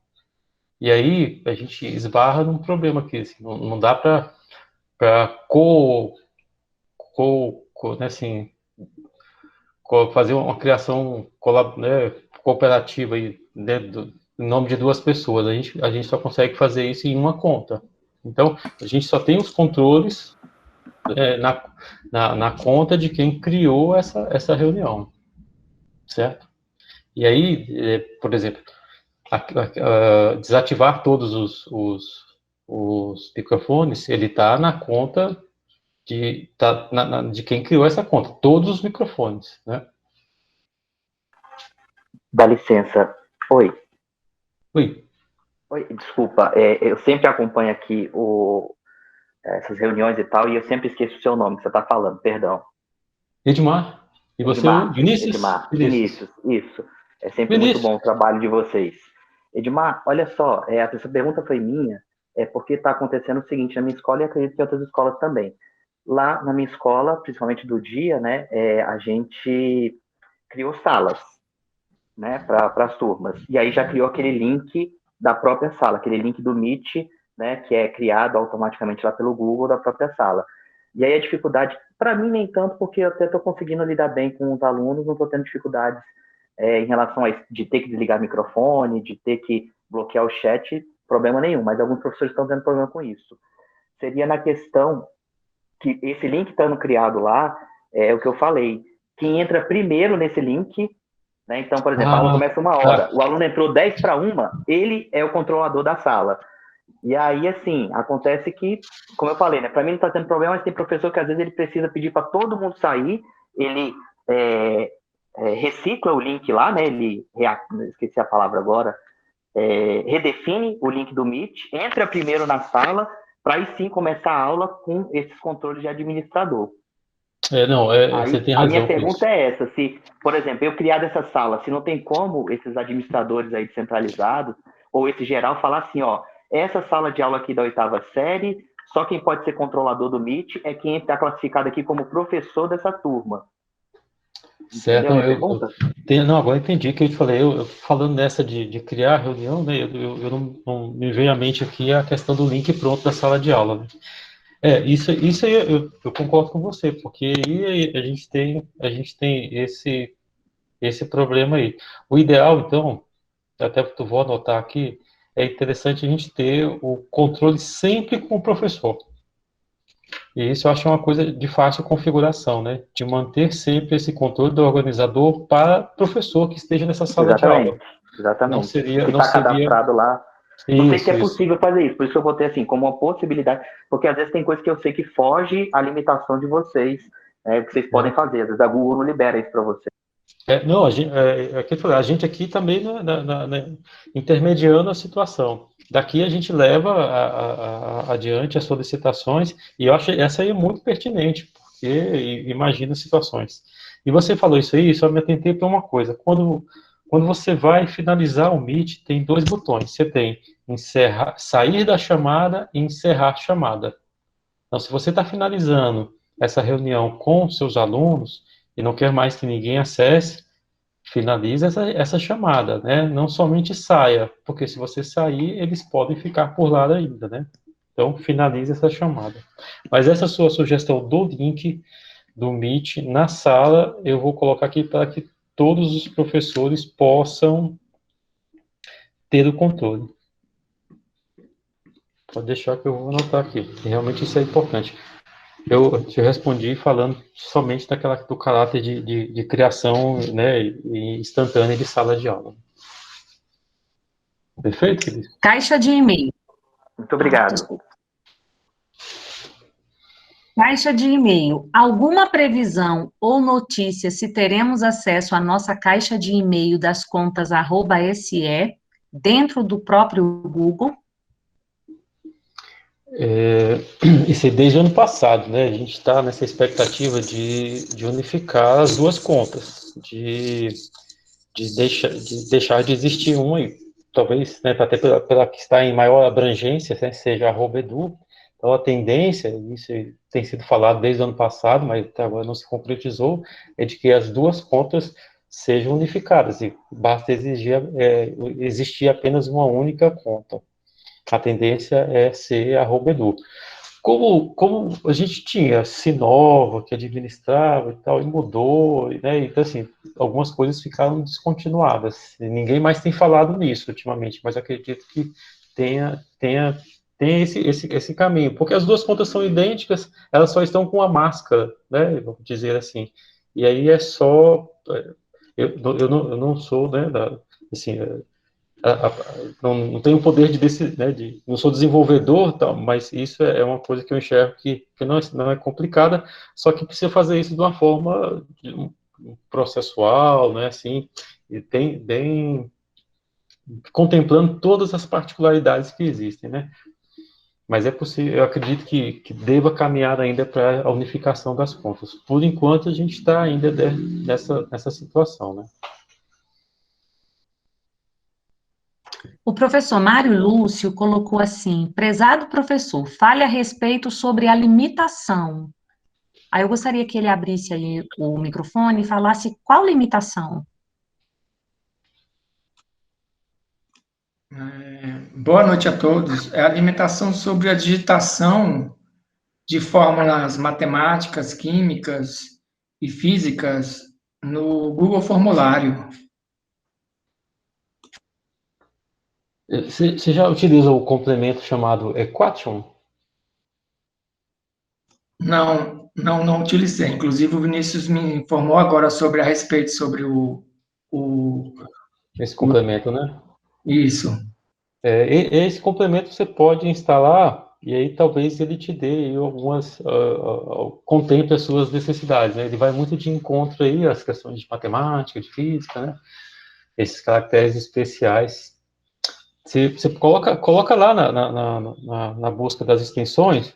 E aí, a gente esbarra num problema aqui, assim, não dá para né, assim, fazer uma criação né, cooperativa aí, né, em nome de duas pessoas. A gente só consegue fazer isso em uma conta. Então, a gente só tem os controles na conta de quem criou essa reunião, certo? E aí, por exemplo, desativar todos os microfones, ele está na conta de quem criou essa conta, todos os microfones, né? Dá licença. Oi. Oi. Oi, desculpa. Eu sempre acompanho aqui essas reuniões e tal, e eu sempre esqueço o seu nome que você está falando, perdão. Edmar. E você, Edmar, Vinícius? Vinícius, isso. É sempre Vinícius. muito bom o trabalho de vocês. Edmar, olha só, essa pergunta foi minha, porque está acontecendo o seguinte na minha escola e acredito que em outras escolas também. Lá na minha escola, principalmente do dia, né, a gente criou salas, né, para as turmas. E aí já criou aquele link da própria sala, aquele link do Meet, né, que é criado automaticamente lá pelo Google da própria sala. E aí a dificuldade, para mim nem tanto, porque eu até estou conseguindo lidar bem com os alunos, não estou tendo dificuldades em relação a isso, de ter que desligar o microfone, de ter que bloquear o chat, problema nenhum, mas alguns professores estão tendo problema com isso. Seria na questão que esse link estando criado lá, é o que eu falei, quem entra primeiro nesse link, né, então, por exemplo, a aula começa 1h, o aluno entrou 10:50, ele é o controlador da sala. E aí, assim, acontece que, como eu falei, né, para mim não está tendo problema, mas tem professor que às vezes ele precisa pedir para todo mundo sair, ele recicla o link lá, né, ele, esqueci a palavra agora, redefine o link do Meet, entra primeiro na sala, para aí sim começar a aula com esses controles de administrador. Você tem razão. A minha pergunta é essa, se, por exemplo, eu criar essa sala, se não tem como esses administradores aí descentralizados, ou esse geral falar assim, ó, essa sala de aula aqui da 8ª série, só quem pode ser controlador do Meet é quem está classificado aqui como professor dessa turma. Certo, agora eu entendi que eu te falei, eu falando nessa de criar reunião, né, eu não me veio à mente aqui a questão do link pronto da sala de aula, né? Isso aí eu concordo com você, porque aí a gente tem esse problema aí. O ideal, então, até vou anotar aqui, é interessante a gente ter o controle sempre com o professor. E isso eu acho uma coisa de fácil configuração, né? De manter sempre esse controle do organizador para o professor que esteja nessa sala de aula. Não Exatamente. seria, Que não está seria... cadastrado lá. Eu sei que é Isso. possível fazer isso, por isso que eu botei assim, como uma possibilidade, porque às vezes tem coisa que eu sei que foge à limitação de vocês, né, que vocês podem fazer, às vezes a Google não libera isso para vocês. Não, a gente aqui também intermediando a situação. Daqui a gente leva adiante as solicitações, e eu acho essa aí é muito pertinente, porque imagina situações. E você falou isso aí, só me atentei para uma coisa. Quando você vai finalizar o Meet, tem dois botões. Você tem sair da chamada e encerrar a chamada. Então, se você está finalizando essa reunião com seus alunos e não quer mais que ninguém acesse, finalize essa chamada, né? Não somente saia, porque se você sair, eles podem ficar por lá ainda, né? Então, finalize essa chamada. Mas essa sua sugestão do link do Meet na sala, eu vou colocar aqui para que todos os professores possam ter o controle. Pode deixar que eu vou anotar aqui. Realmente isso é importante. Eu te respondi falando somente do caráter de criação, né, e instantânea de sala de aula. Perfeito, Cris? Caixa de e-mail. Muito obrigado. Caixa de e-mail. Alguma previsão ou notícia se teremos acesso à nossa caixa de e-mail das contas @SE dentro do próprio Google? Isso é desde o ano passado, né? A gente está nessa expectativa de unificar as duas contas, de deixar de existir uma, e talvez, né, até pela que está em maior abrangência, né, seja a @edu. Então, a tendência, isso tem sido falado desde o ano passado, mas até agora não se concretizou, é de que as duas contas sejam unificadas, e basta existir apenas uma única conta. A tendência é ser a @edu. Como a gente tinha Sinova, que administrava e tal, e mudou, né? Então, assim, algumas coisas ficaram descontinuadas. Ninguém mais tem falado nisso ultimamente, mas acredito que tenha esse caminho, porque as duas contas são idênticas, elas só estão com a máscara, né? Vamos dizer assim. E aí é só. Eu não sou, né? Assim, não tenho o poder não sou desenvolvedor, tal, mas isso é uma coisa que eu enxergo que não é complicada, só que precisa fazer isso de uma forma processual, né, assim, e bem contemplando todas as particularidades que existem, né, mas é possível, eu acredito que deva caminhar ainda para a unificação das contas. Por enquanto, a gente está ainda nessa situação, né. O professor Mário Lúcio colocou assim: prezado professor, fale a respeito sobre a limitação. Aí eu gostaria que ele abrisse aí o microfone e falasse qual limitação. Boa noite a todos. É a limitação sobre a digitação de fórmulas matemáticas, químicas e físicas no Google Formulário. Você já utiliza o complemento chamado equation? Não utilizei. Inclusive, o Vinícius me informou agora sobre a respeito sobre Esse complemento, né? isso. Esse complemento você pode instalar e aí talvez ele te dê aí contemple as suas necessidades, né? Ele vai muito de encontro aí às questões de matemática, de física, né? Esses caracteres especiais. Você coloca lá na busca das extensões,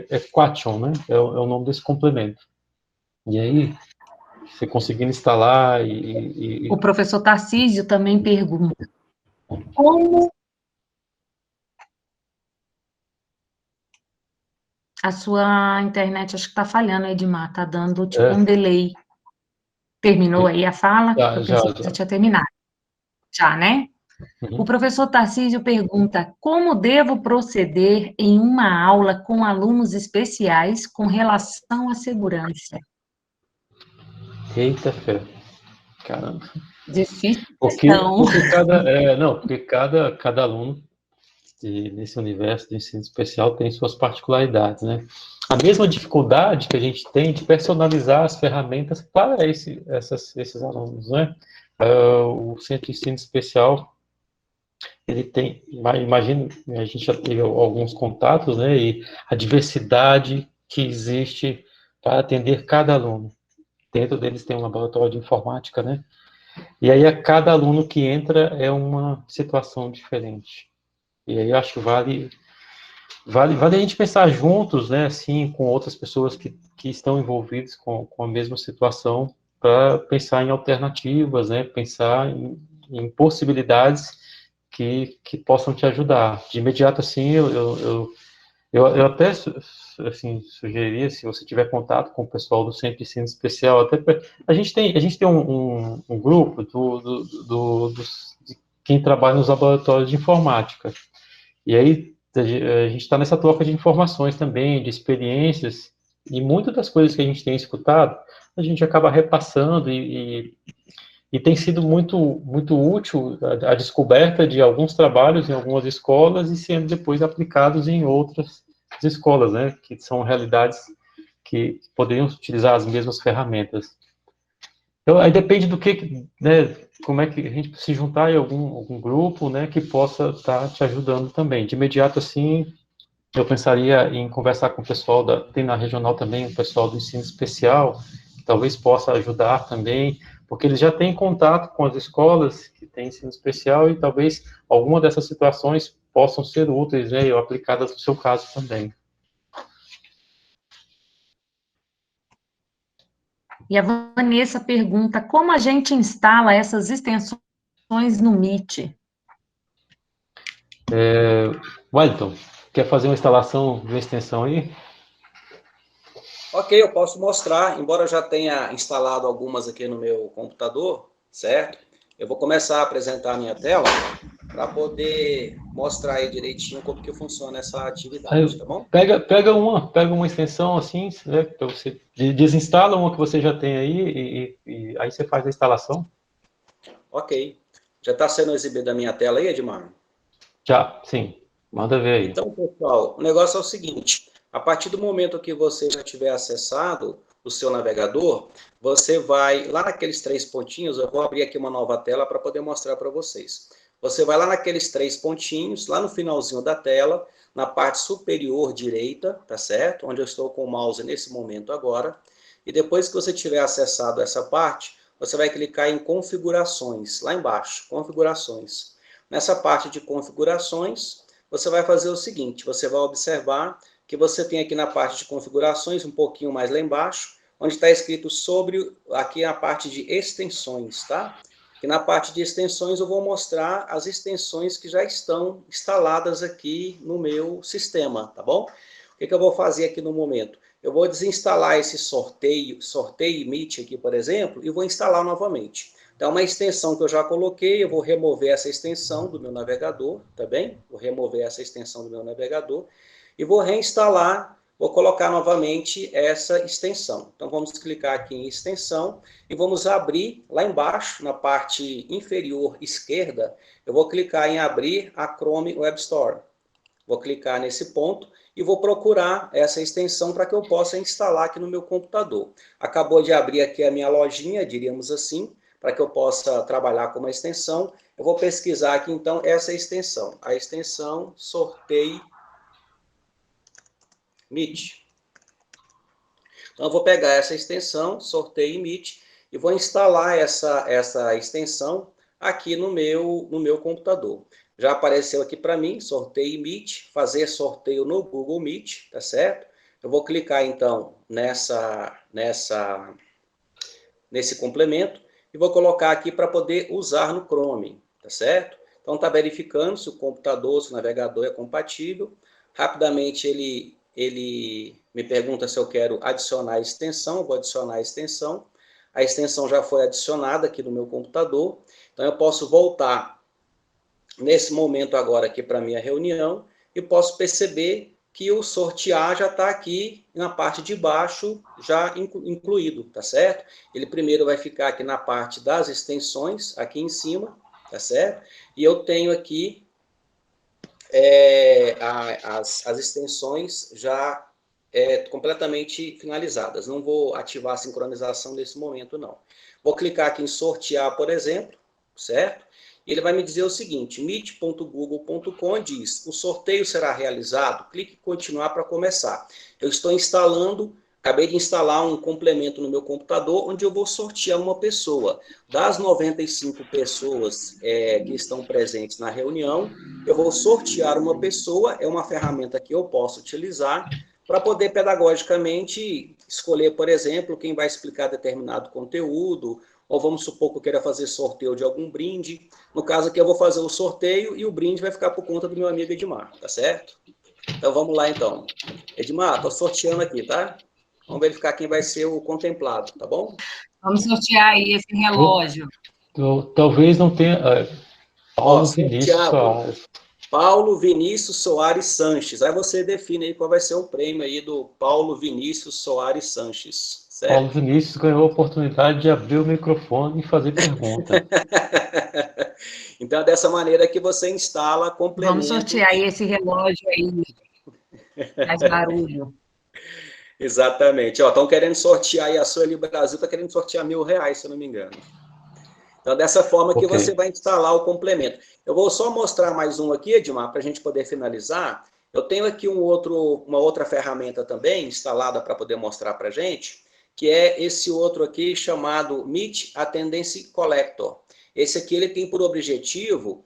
equation, né? É o nome desse complemento. E aí, você conseguindo instalar O professor Tarcísio também pergunta: como a sua internet, acho que está falhando, Edmar, está dando tipo um delay. Terminou aí a fala? Eu pensei que você tinha terminado. Já, né? Uhum. O professor Tarcísio pergunta: como devo proceder em uma aula com alunos especiais com relação à segurança? Eita fé. Caramba. Difícil Porque questão. cada aluno e nesse universo do ensino especial tem suas particularidades, né? A mesma dificuldade que a gente tem de personalizar as ferramentas para esses alunos, né? O Centro de Ensino Especial, ele tem, imagino, a gente já teve alguns contatos, né? E a diversidade que existe para atender cada aluno. Dentro deles tem um laboratório de informática, né? E aí, a cada aluno que entra é uma situação diferente. E aí, eu acho que vale a gente pensar juntos, né, assim, com outras pessoas que estão envolvidas com a mesma situação, para pensar em alternativas, né, pensar em possibilidades que possam te ajudar. De imediato, assim, eu até, assim, sugeriria, se você tiver contato com o pessoal do Centro de Ensino Especial, a gente tem um grupo de quem trabalha nos laboratórios de informática. E aí, a gente está nessa troca de informações também, de experiências, e muitas das coisas que a gente tem escutado, a gente acaba repassando e tem sido muito útil a descoberta de alguns trabalhos em algumas escolas e sendo depois aplicados em outras escolas, né, que são realidades que poderiam utilizar as mesmas ferramentas. Então, aí depende do né, como é que a gente se juntar em algum grupo, né, que possa estar te ajudando também. De imediato, assim, eu pensaria em conversar com o pessoal tem na regional também, o pessoal do ensino especial, que talvez possa ajudar também, porque eles já têm contato com as escolas que têm ensino especial e talvez alguma dessas situações possam ser úteis, né, ou aplicadas no seu caso também. E a Vanessa pergunta, como a gente instala essas extensões no Meet? Wellington, quer fazer uma instalação de uma extensão aí? Ok, eu posso mostrar, embora eu já tenha instalado algumas aqui no meu computador, certo? Eu vou começar a apresentar a minha tela para poder mostrar aí direitinho como que funciona essa atividade, tá bom? Pega uma extensão assim, né, você desinstala uma que você já tem aí e aí você faz a instalação. Ok. Já está sendo exibida a minha tela aí, Edmar? Já, sim. Manda ver aí. Então, pessoal, o negócio é o seguinte: a partir do momento que você já tiver acessado o seu navegador, você vai lá naqueles três pontinhos. Eu vou abrir aqui uma nova tela para poder mostrar para vocês. Você vai lá naqueles três pontinhos, lá no finalzinho da tela, na parte superior direita, tá certo? Onde eu estou com o mouse nesse momento agora. E depois que você tiver acessado essa parte, você vai clicar em configurações, lá embaixo, configurações. Nessa parte de configurações, você vai fazer o seguinte, você vai observar que você tem aqui na parte de configurações, um pouquinho mais lá embaixo, onde está escrito sobre, aqui a parte de extensões, tá? E na parte de extensões eu vou mostrar as extensões que já estão instaladas aqui no meu sistema, tá bom? O que eu vou fazer aqui no momento? Eu vou desinstalar esse sorteio Meet aqui, por exemplo, e vou instalar novamente. Então, uma extensão que eu já coloquei, eu vou remover essa extensão do meu navegador, tá bem? Vou remover essa extensão do meu navegador e vou reinstalar, vou colocar novamente essa extensão. Então, vamos clicar aqui em extensão e vamos abrir lá embaixo, na parte inferior esquerda, eu vou clicar em abrir a Chrome Web Store. Vou clicar nesse ponto e vou procurar essa extensão para que eu possa instalar aqui no meu computador. Acabou de abrir aqui a minha lojinha, diríamos assim, para que eu possa trabalhar com uma extensão. Eu vou pesquisar aqui, então, essa extensão. A extensão Sorteio Meet. Então, eu vou pegar essa extensão, Sorteio Meet, e vou instalar essa extensão aqui no meu computador. Já apareceu aqui para mim, Sorteio Meet, fazer sorteio no Google Meet, tá certo? Eu vou clicar, então, nesse complemento e vou colocar aqui para poder usar no Chrome, tá certo? Então, está verificando se o computador, se o navegador é compatível. Rapidamente, ele me pergunta se eu quero adicionar a extensão. Eu vou adicionar a extensão. A extensão já foi adicionada aqui no meu computador. Então, eu posso voltar nesse momento agora aqui para a minha reunião e posso perceber que o sortear já está aqui na parte de baixo, já incluído, tá certo? Ele primeiro vai ficar aqui na parte das extensões, aqui em cima, tá certo? E eu tenho aqui as extensões já completamente finalizadas. Não vou ativar a sincronização nesse momento, não. Vou clicar aqui em sortear, por exemplo, certo? E ele vai me dizer o seguinte, meet.google.com diz, o sorteio será realizado, clique em continuar para começar. Eu estou instalando, acabei de instalar um complemento no meu computador, onde eu vou sortear uma pessoa. Das 95 pessoas que estão presentes na reunião, eu vou sortear uma pessoa, é uma ferramenta que eu posso utilizar para poder pedagogicamente escolher, por exemplo, quem vai explicar determinado conteúdo, ou vamos supor que eu queira fazer sorteio de algum brinde. No caso aqui, eu vou fazer o sorteio e o brinde vai ficar por conta do meu amigo Edmar, tá certo? Então, vamos lá, então. Edmar, estou sorteando aqui, tá? Vamos verificar quem vai ser o contemplado, tá bom? Vamos sortear aí esse relógio. Talvez não tenha... Paulo Vinícius sortear Soares. Paulo Vinícius Soares Sanches. Aí você define aí qual vai ser o prêmio aí do Paulo Vinícius Soares Sanches. Certo? Paulo Vinícius ganhou a oportunidade de abrir o microfone e fazer pergunta. Então, é dessa maneira que você instala complemento. Vamos sortear aí esse relógio aí. Faz barulho. Exatamente. Estão querendo sortear aí a Sueli Brasil, está querendo sortear R$1.000, se eu não me engano. Então, dessa forma que você vai instalar o complemento. Eu vou só mostrar mais um aqui, Edmar, para a gente poder finalizar. Eu tenho aqui uma outra ferramenta também instalada para poder mostrar para a gente, que é esse outro aqui chamado Meet Attendance Collector. Esse aqui ele tem por objetivo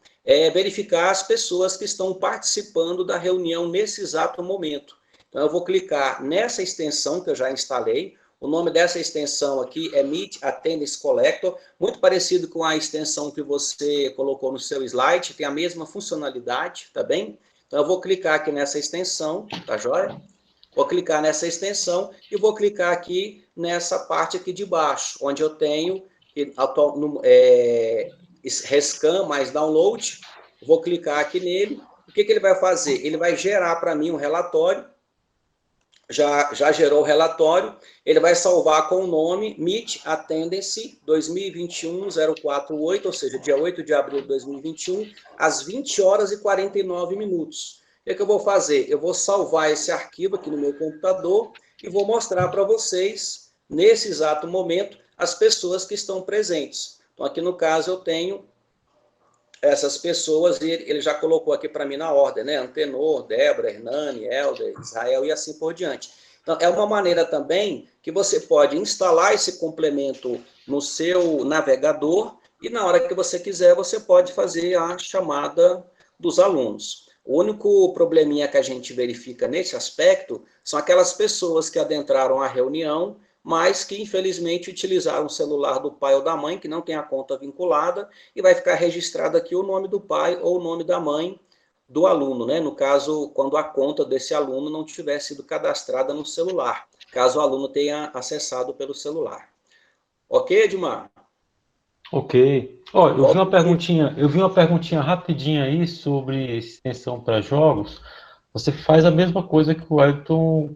verificar as pessoas que estão participando da reunião nesse exato momento. Então, eu vou clicar nessa extensão que eu já instalei. O nome dessa extensão aqui é Meet Attendance Collector, muito parecido com a extensão que você colocou no seu slide, tem a mesma funcionalidade, tá bem? Então, eu vou clicar aqui nessa extensão, tá joia? Vou clicar nessa extensão e vou clicar aqui nessa parte aqui de baixo, onde eu tenho Rescan mais Download. Vou clicar aqui nele. O que ele vai fazer? Ele vai gerar para mim um relatório. Já gerou o relatório, ele vai salvar com o nome Meet Attendance 2021-048, ou seja, dia 8 de abril de 2021, às 20 horas e 49 minutos. O que eu vou fazer? Eu vou salvar esse arquivo aqui no meu computador e vou mostrar para vocês, nesse exato momento, as pessoas que estão presentes. Então, aqui no caso, eu tenho essas pessoas, e ele já colocou aqui para mim na ordem, né? Antenor, Débora, Hernani, Helder, Israel e assim por diante. Então, é uma maneira também que você pode instalar esse complemento no seu navegador e na hora que você quiser, você pode fazer a chamada dos alunos. O único probleminha que a gente verifica nesse aspecto são aquelas pessoas que adentraram a reunião, mas que infelizmente utilizaram o celular do pai ou da mãe, que não tem a conta vinculada, e vai ficar registrado aqui o nome do pai ou o nome da mãe do aluno, né? No caso, quando a conta desse aluno não tiver sido cadastrada no celular, caso o aluno tenha acessado pelo celular. Ok, Edmar? Ok. Eu vi uma perguntinha rapidinha aí sobre extensão para jogos. Você faz a mesma coisa que o Wellington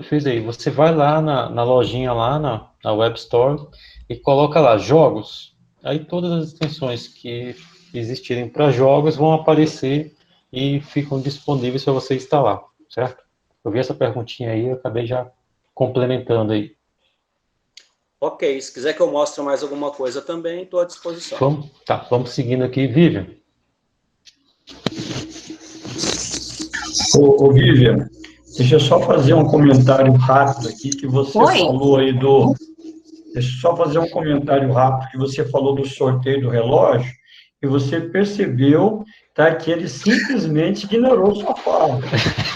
fez aí. Você vai lá na lojinha, lá na Web Store, e coloca lá jogos. Aí todas as extensões que existirem para jogos vão aparecer e ficam disponíveis para você instalar, certo? Eu vi essa perguntinha aí, eu acabei já complementando aí. Ok, se quiser que eu mostre mais alguma coisa também, estou à disposição. Vamos seguindo aqui, Vivian. Ô, Vivian, deixa eu só fazer um comentário rápido aqui que você falou aí do... Deixa eu só fazer um comentário rápido que você falou do sorteio do relógio e você percebeu, tá, que ele simplesmente ignorou sua fala.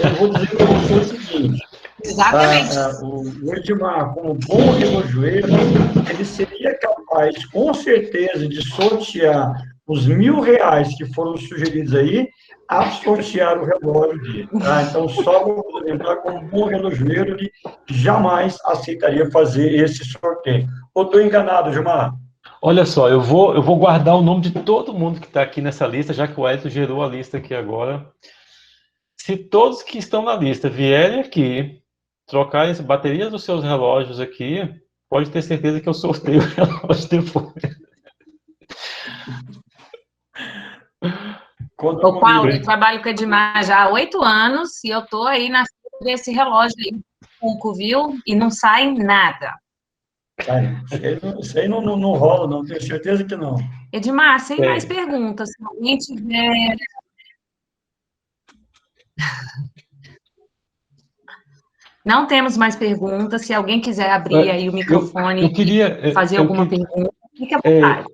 Eu vou dizer para você o seguinte. Exatamente. O Edmar, como bom relojoeiro, ele seria capaz, com certeza, de sortear os R$1.000 que foram sugeridos aí, a sortear o relógio dele. Tá? Então, só vou lembrar, como bom relojoeiro, ele jamais aceitaria fazer esse sorteio. Ou estou enganado, Gilmar? Olha só, eu vou guardar o nome de todo mundo que está aqui nessa lista, já que o Edson gerou a lista aqui agora. Se todos que estão na lista vierem aqui, trocarem as baterias dos seus relógios aqui, pode ter certeza que eu sorteio o relógio depois. Ô, Paulo, eu trabalho com a Edmar já há 8 anos e eu estou aí na fila desse relógio aí, viu? E não sai nada. Isso aí não rola, não. Tenho certeza que não. Edmar, sem mais perguntas. Se alguém tiver... Não temos mais perguntas. Se alguém quiser abrir aí o microfone e fazer alguma pergunta, fique à vontade.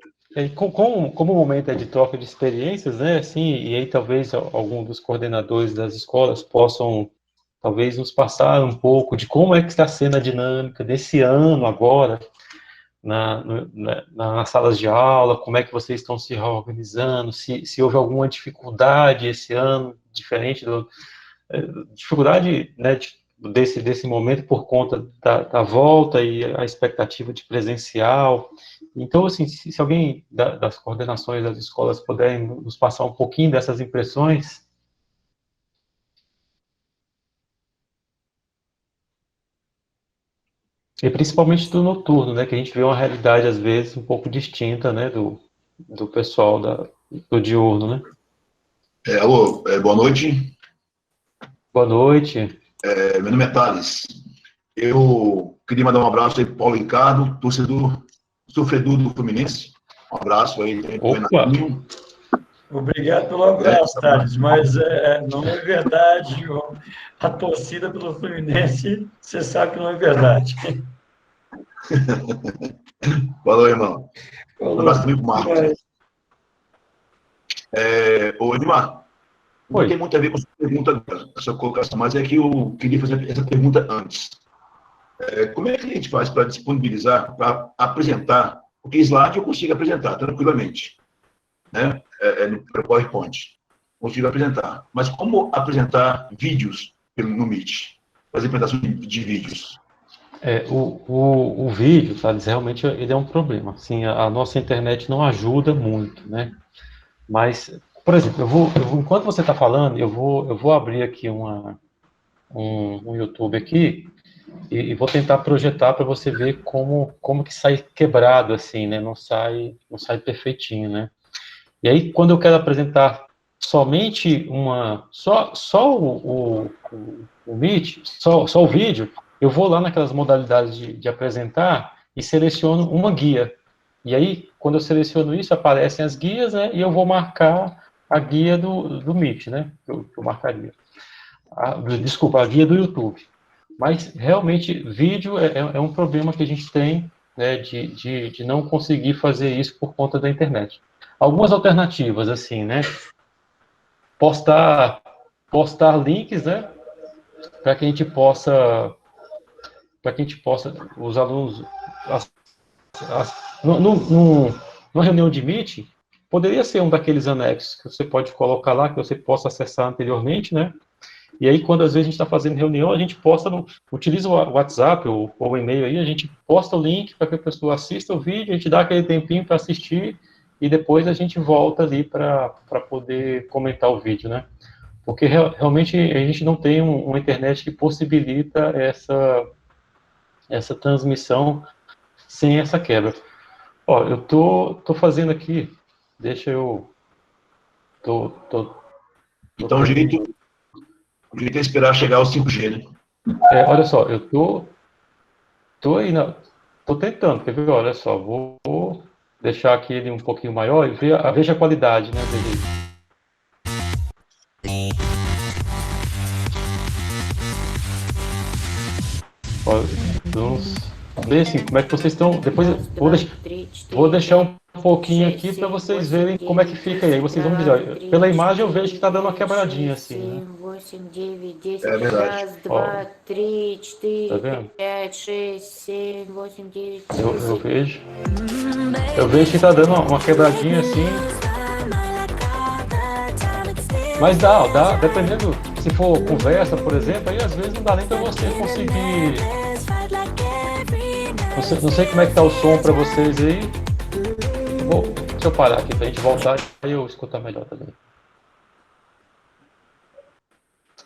Como o momento é de troca de experiências, né, assim, e aí talvez algum dos coordenadores das escolas possam, talvez, nos passar um pouco de como é que está sendo a dinâmica desse ano agora, nas salas de aula, como é que vocês estão se reorganizando, se houve alguma dificuldade esse ano, diferente dificuldade, né, desse momento por conta da volta e a expectativa de presencial. Então, assim, se alguém das coordenações das escolas puderem nos passar um pouquinho dessas impressões. E principalmente do noturno, né, que a gente vê uma realidade, às vezes, um pouco distinta, né, do pessoal do diurno, né? Alô, boa noite. Boa noite. Meu nome é Thales. Eu queria mandar um abraço aí para o Paulo Ricardo, sofredor do Fluminense. Um abraço aí. Opa! Obrigado pelo abraço, Thales, mas não é verdade. A torcida pelo Fluminense, você sabe que não é verdade. Valeu, irmão. Falou. Um abraço também para o Marcos. Ô, Edmar, não tem muito a ver com a sua pergunta, a sua colocação, mas é que eu queria fazer essa pergunta antes. Como é que a gente faz para disponibilizar, para apresentar? Porque slide eu consigo apresentar tranquilamente, né? No PowerPoint. Consigo apresentar. Mas como apresentar vídeos no Meet? Fazer apresentação de vídeos? O vídeo, Thales, realmente ele é um problema. Assim, a nossa internet não ajuda muito, né? Mas, por exemplo, enquanto você está falando, eu vou abrir aqui um YouTube aqui e vou tentar projetar para você ver como que sai quebrado, assim, né? Não sai perfeitinho, né? E aí, quando eu quero apresentar somente só o Meet, só o vídeo, eu vou lá naquelas modalidades de apresentar e seleciono uma guia. E aí, quando eu seleciono isso, aparecem as guias, né? E eu vou marcar a guia do Meet, né? Eu marcaria. Desculpa, a guia do YouTube. Mas, realmente, vídeo é um problema que a gente tem, né? De não conseguir fazer isso por conta da internet. Algumas alternativas, assim, né? Postar links, né? Para que a gente possa, os alunos, numa reunião de Meet, poderia ser um daqueles anexos que você pode colocar lá, que você possa acessar anteriormente, né? E aí, quando às vezes a gente está fazendo reunião, a gente utiliza o WhatsApp ou o e-mail aí, a gente posta o link para que a pessoa assista o vídeo, a gente dá aquele tempinho para assistir e depois a gente volta ali para poder comentar o vídeo, né? Porque realmente a gente não tem uma internet que possibilita essa transmissão sem essa quebra. Ó, eu tô fazendo aqui, deixa eu... Então, o jeito é esperar chegar ao 5G, né? Olha só, eu tô aí, tô tentando, quer ver? Olha só, vou deixar aqui ele um pouquinho maior e veja a qualidade, né, dele. Ó, vamos ver assim, como é que vocês estão. Depois eu vou deixar um pouquinho aqui para vocês verem como é que fica aí. Aí vocês vão dizer, ó, pela imagem eu vejo que está dando uma quebradinha assim, né? É verdade. Ó, tá vendo? Eu vejo que está dando uma quebradinha assim. Mas dá, dependendo, se for conversa, por exemplo, aí às vezes não dá nem para você conseguir. Não sei como é que tá o som para vocês aí. Deixa eu parar aqui pra gente voltar e eu escutar melhor também.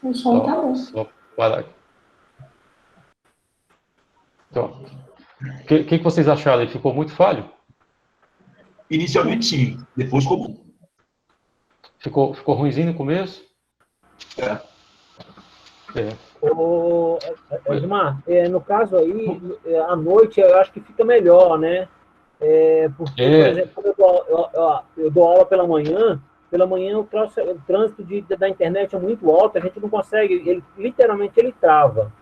O som tá bom. Só parar aqui. Então, o que vocês acharam? Ele ficou muito falho? Inicialmente, sim. Depois, como? Ficou ruimzinho no começo? Edmar, no caso aí, à noite eu acho que fica melhor, né? Porque, por exemplo, quando eu dou aula pela manhã o trânsito da internet é muito alto, a gente não consegue, literalmente ele trava.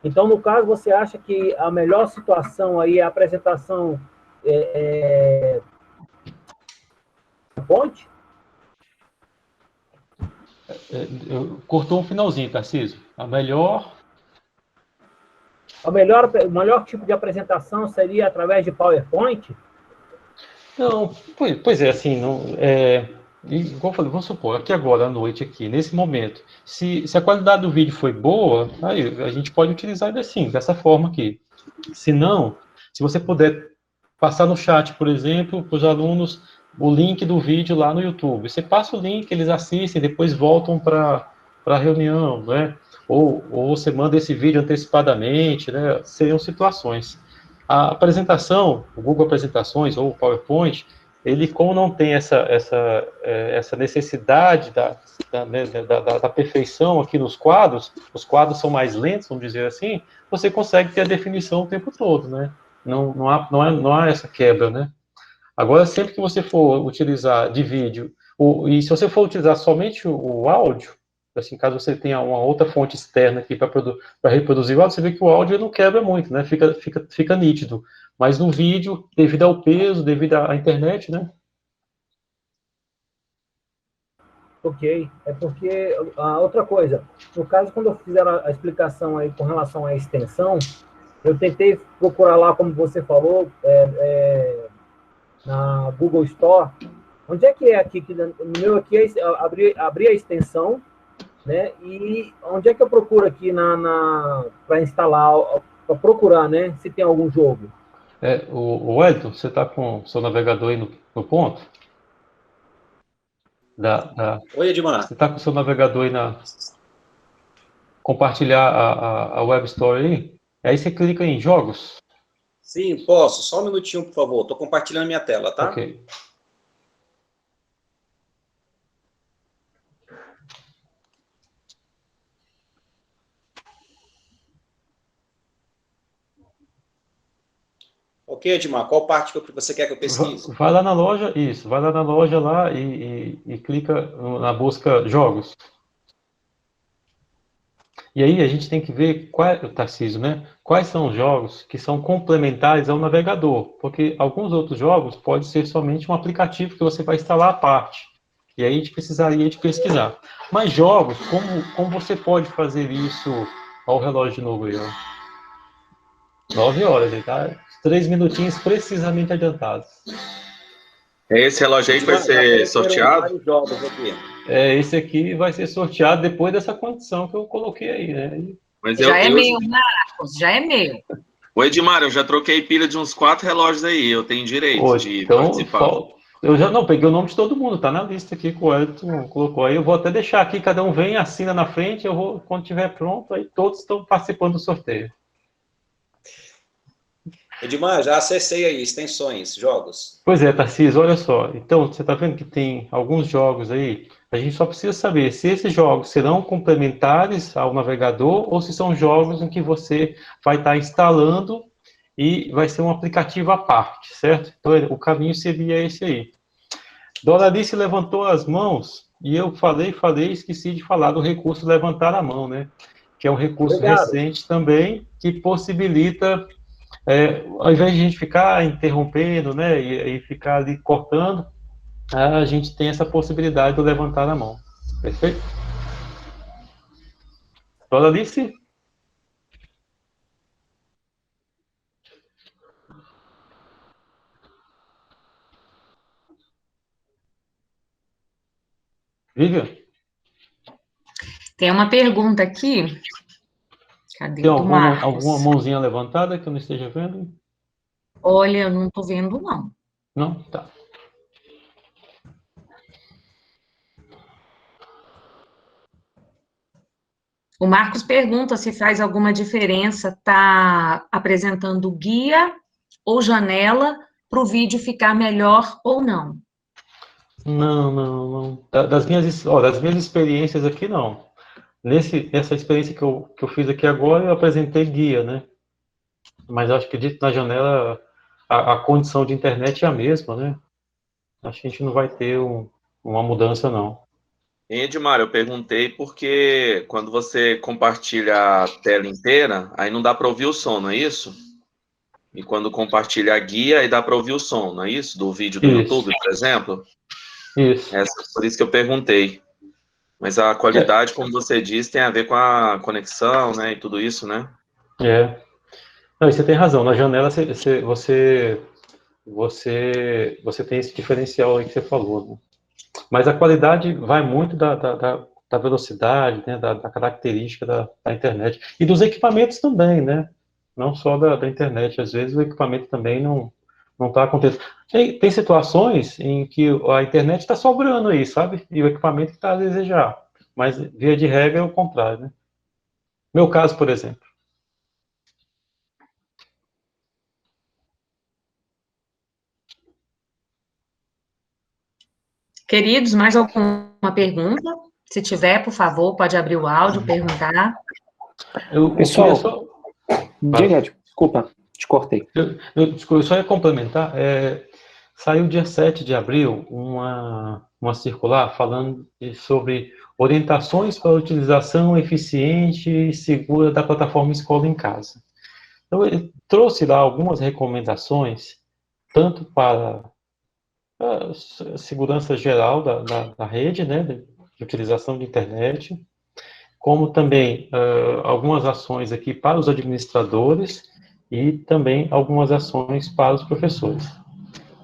Então, no caso, você acha que a melhor situação aí é a apresentação PowerPoint? Cortou um finalzinho, Tarcísio. O melhor tipo de apresentação seria através de PowerPoint? Não, pois é, assim, não, igual eu falei, vamos supor, aqui agora à noite, aqui, nesse momento, se a qualidade do vídeo foi boa, aí a gente pode utilizar ele assim, dessa forma aqui. Se não, se você puder passar no chat, por exemplo, para os alunos, o link do vídeo lá no YouTube. Você passa o link, eles assistem, depois voltam para a reunião, né? Ou você manda esse vídeo antecipadamente, né? Seriam situações. A apresentação, o Google Apresentações ou o PowerPoint, ele, como não tem essa necessidade da perfeição aqui nos quadros, os quadros são mais lentos, vamos dizer assim, você consegue ter a definição o tempo todo, né? Não há essa quebra, né? Agora, sempre que você for utilizar de vídeo, e se você for utilizar somente o áudio, assim, caso você tenha uma outra fonte externa aqui para reproduzir o áudio, você vê que o áudio não quebra muito, né? Fica nítido. Mas no vídeo, devido ao peso, devido à internet, né? Ok. É porque, outra coisa, no caso, quando eu fizer a explicação aí com relação à extensão, eu tentei procurar lá, como você falou, na Google Store. Onde é que é aqui? No meu aqui, abrir a extensão, né? E onde é que eu procuro aqui para instalar, para procurar, né? Se tem algum jogo. O Wellington, você está com o seu navegador aí no ponto? Oi, Edmar. Você está com o seu navegador aí compartilhar a Web Store aí? Aí você clica em jogos. Sim, posso. Só um minutinho, por favor. Estou compartilhando minha tela, tá? Ok. Ok, Edmar. Qual parte que você quer que eu pesquise? Vai lá na loja, isso. Vai lá na loja lá e clica na busca jogos. E aí a gente tem que ver, Tarcísio, né? Quais são os jogos que são complementares ao navegador. Porque alguns outros jogos pode ser somente um aplicativo que você vai instalar à parte. E aí a gente precisaria de pesquisar. Mas jogos, como você pode fazer isso ao relógio de novo aí, ó? 9 horas, ele tá 3 minutinhos precisamente adiantados. Esse relógio aí vai ser sorteado? Vários jogos aqui. Esse aqui vai ser sorteado depois dessa condição que eu coloquei aí, né? Mas já é meu, Marcos, já é meu. Ô, Edmar, eu já troquei pilha de uns 4 relógios aí, eu tenho direito de participar. Eu já não peguei o nome de todo mundo, tá na lista aqui que o Wellington colocou aí. Eu vou até deixar aqui, cada um vem, assina na frente, quando estiver pronto, aí todos estão participando do sorteio. Edmar, já acessei aí, extensões, jogos. Pois é, Tarcísio, olha só. Então, você está vendo que tem alguns jogos aí, a gente só precisa saber se esses jogos serão complementares ao navegador ou se são jogos em que você vai estar instalando e vai ser um aplicativo à parte, certo? Então, o caminho seria esse aí. Doralice levantou as mãos e eu falei, esqueci de falar do recurso levantar a mão, né? Que é um recurso recente também, que possibilita... ao invés de a gente ficar interrompendo, né, e ficar ali cortando, a gente tem essa possibilidade de levantar a mão. Perfeito? Dona Alice? Vivian? Tem uma pergunta aqui. Cadê? Tem alguma mãozinha levantada que eu não esteja vendo? Olha, eu não estou vendo, não. Não? Tá. O Marcos pergunta se faz alguma diferença estar apresentando guia ou janela para o vídeo ficar melhor ou não. Não. Das minhas experiências aqui, não. Nessa experiência que eu fiz aqui agora, eu apresentei guia, né? Mas acho que dito na janela, a condição de internet é a mesma, né? Acho que a gente não vai ter uma mudança, não. Edmar, eu perguntei porque quando você compartilha a tela inteira, aí não dá para ouvir o som, não é isso? E quando compartilha a guia, aí dá para ouvir o som, não é isso? Do vídeo do YouTube, por exemplo? Isso. Por isso que eu perguntei. Mas a qualidade, como você disse, tem a ver com a conexão, né? E tudo isso, né? Não, você tem razão. Na janela, você tem esse diferencial aí que você falou, né? Mas a qualidade vai muito da velocidade, né? Da característica da internet. E dos equipamentos também, né? Não só da internet. Às vezes o equipamento também não está acontecendo. Tem situações em que a internet está sobrando aí, sabe? E o equipamento está a desejar. Mas, via de regra, é o contrário, né? Meu caso, por exemplo. Queridos, mais alguma pergunta? Se tiver, por favor, pode abrir o áudio, perguntar. Pessoal, diga, desculpa, te cortei. Eu só ia complementar. Saiu dia 7 de abril uma circular falando sobre orientações para a utilização eficiente e segura da plataforma Escola em Casa. Então, ele trouxe lá algumas recomendações, tanto para a segurança geral da rede, né, de utilização de internet, como também algumas ações aqui para os administradores e também algumas ações para os professores.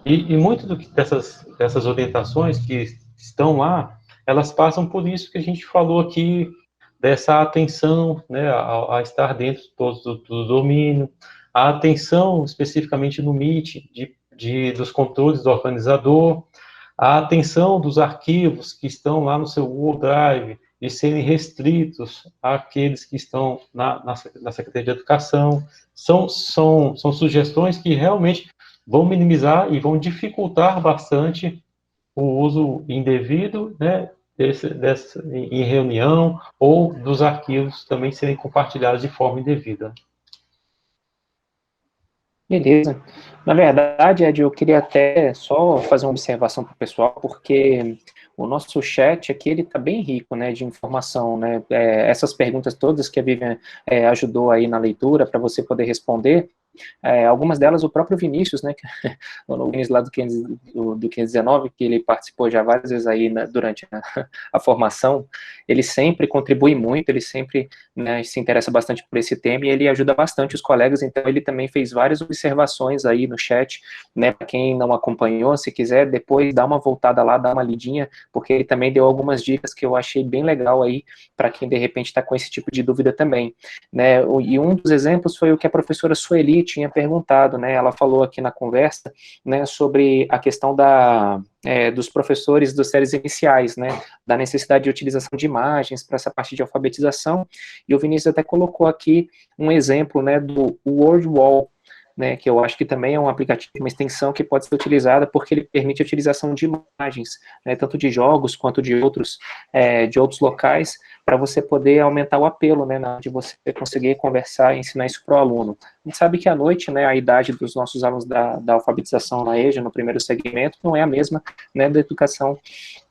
E muito dessas orientações que estão lá, elas passam por isso que a gente falou aqui, dessa atenção, né, a estar dentro do domínio, a atenção especificamente no Meet, dos controles do organizador, a atenção dos arquivos que estão lá no seu Google Drive, de serem restritos àqueles que estão na Secretaria de Educação. São sugestões que realmente vão minimizar e vão dificultar bastante o uso indevido, né, em reunião, ou dos arquivos também serem compartilhados de forma indevida. Beleza. Na verdade, Ed, eu queria até só fazer uma observação para o pessoal, porque o nosso chat aqui, ele está bem rico, né, de informação, né, essas perguntas todas que a Vivian ajudou aí na leitura, para você poder responder, algumas delas o próprio Vinícius, né, o Vinícius lá do 519, que ele participou já várias vezes aí durante a formação, ele sempre contribui muito, ele sempre, né, se interessa bastante por esse tema e ele ajuda bastante os colegas, então ele também fez várias observações aí no chat, né, para quem não acompanhou, se quiser depois dá uma voltada lá, dá uma lidinha, porque ele também deu algumas dicas que eu achei bem legal aí, para quem de repente está com esse tipo de dúvida também, né, e um dos exemplos foi o que a professora Sueli tinha perguntado, né, ela falou aqui na conversa, né, sobre a questão dos professores das séries iniciais, né, da necessidade de utilização de imagens para essa parte de alfabetização, e o Vinícius até colocou aqui um exemplo, né, do WordWall, né, que eu acho que também é um aplicativo, uma extensão que pode ser utilizada porque ele permite a utilização de imagens, né, tanto de jogos quanto de outros locais, para você poder aumentar o apelo, né, de você conseguir conversar e ensinar isso para o aluno. A gente sabe que à noite, né, a idade dos nossos alunos da alfabetização na EJA, no primeiro segmento, não é a mesma, né, da educação,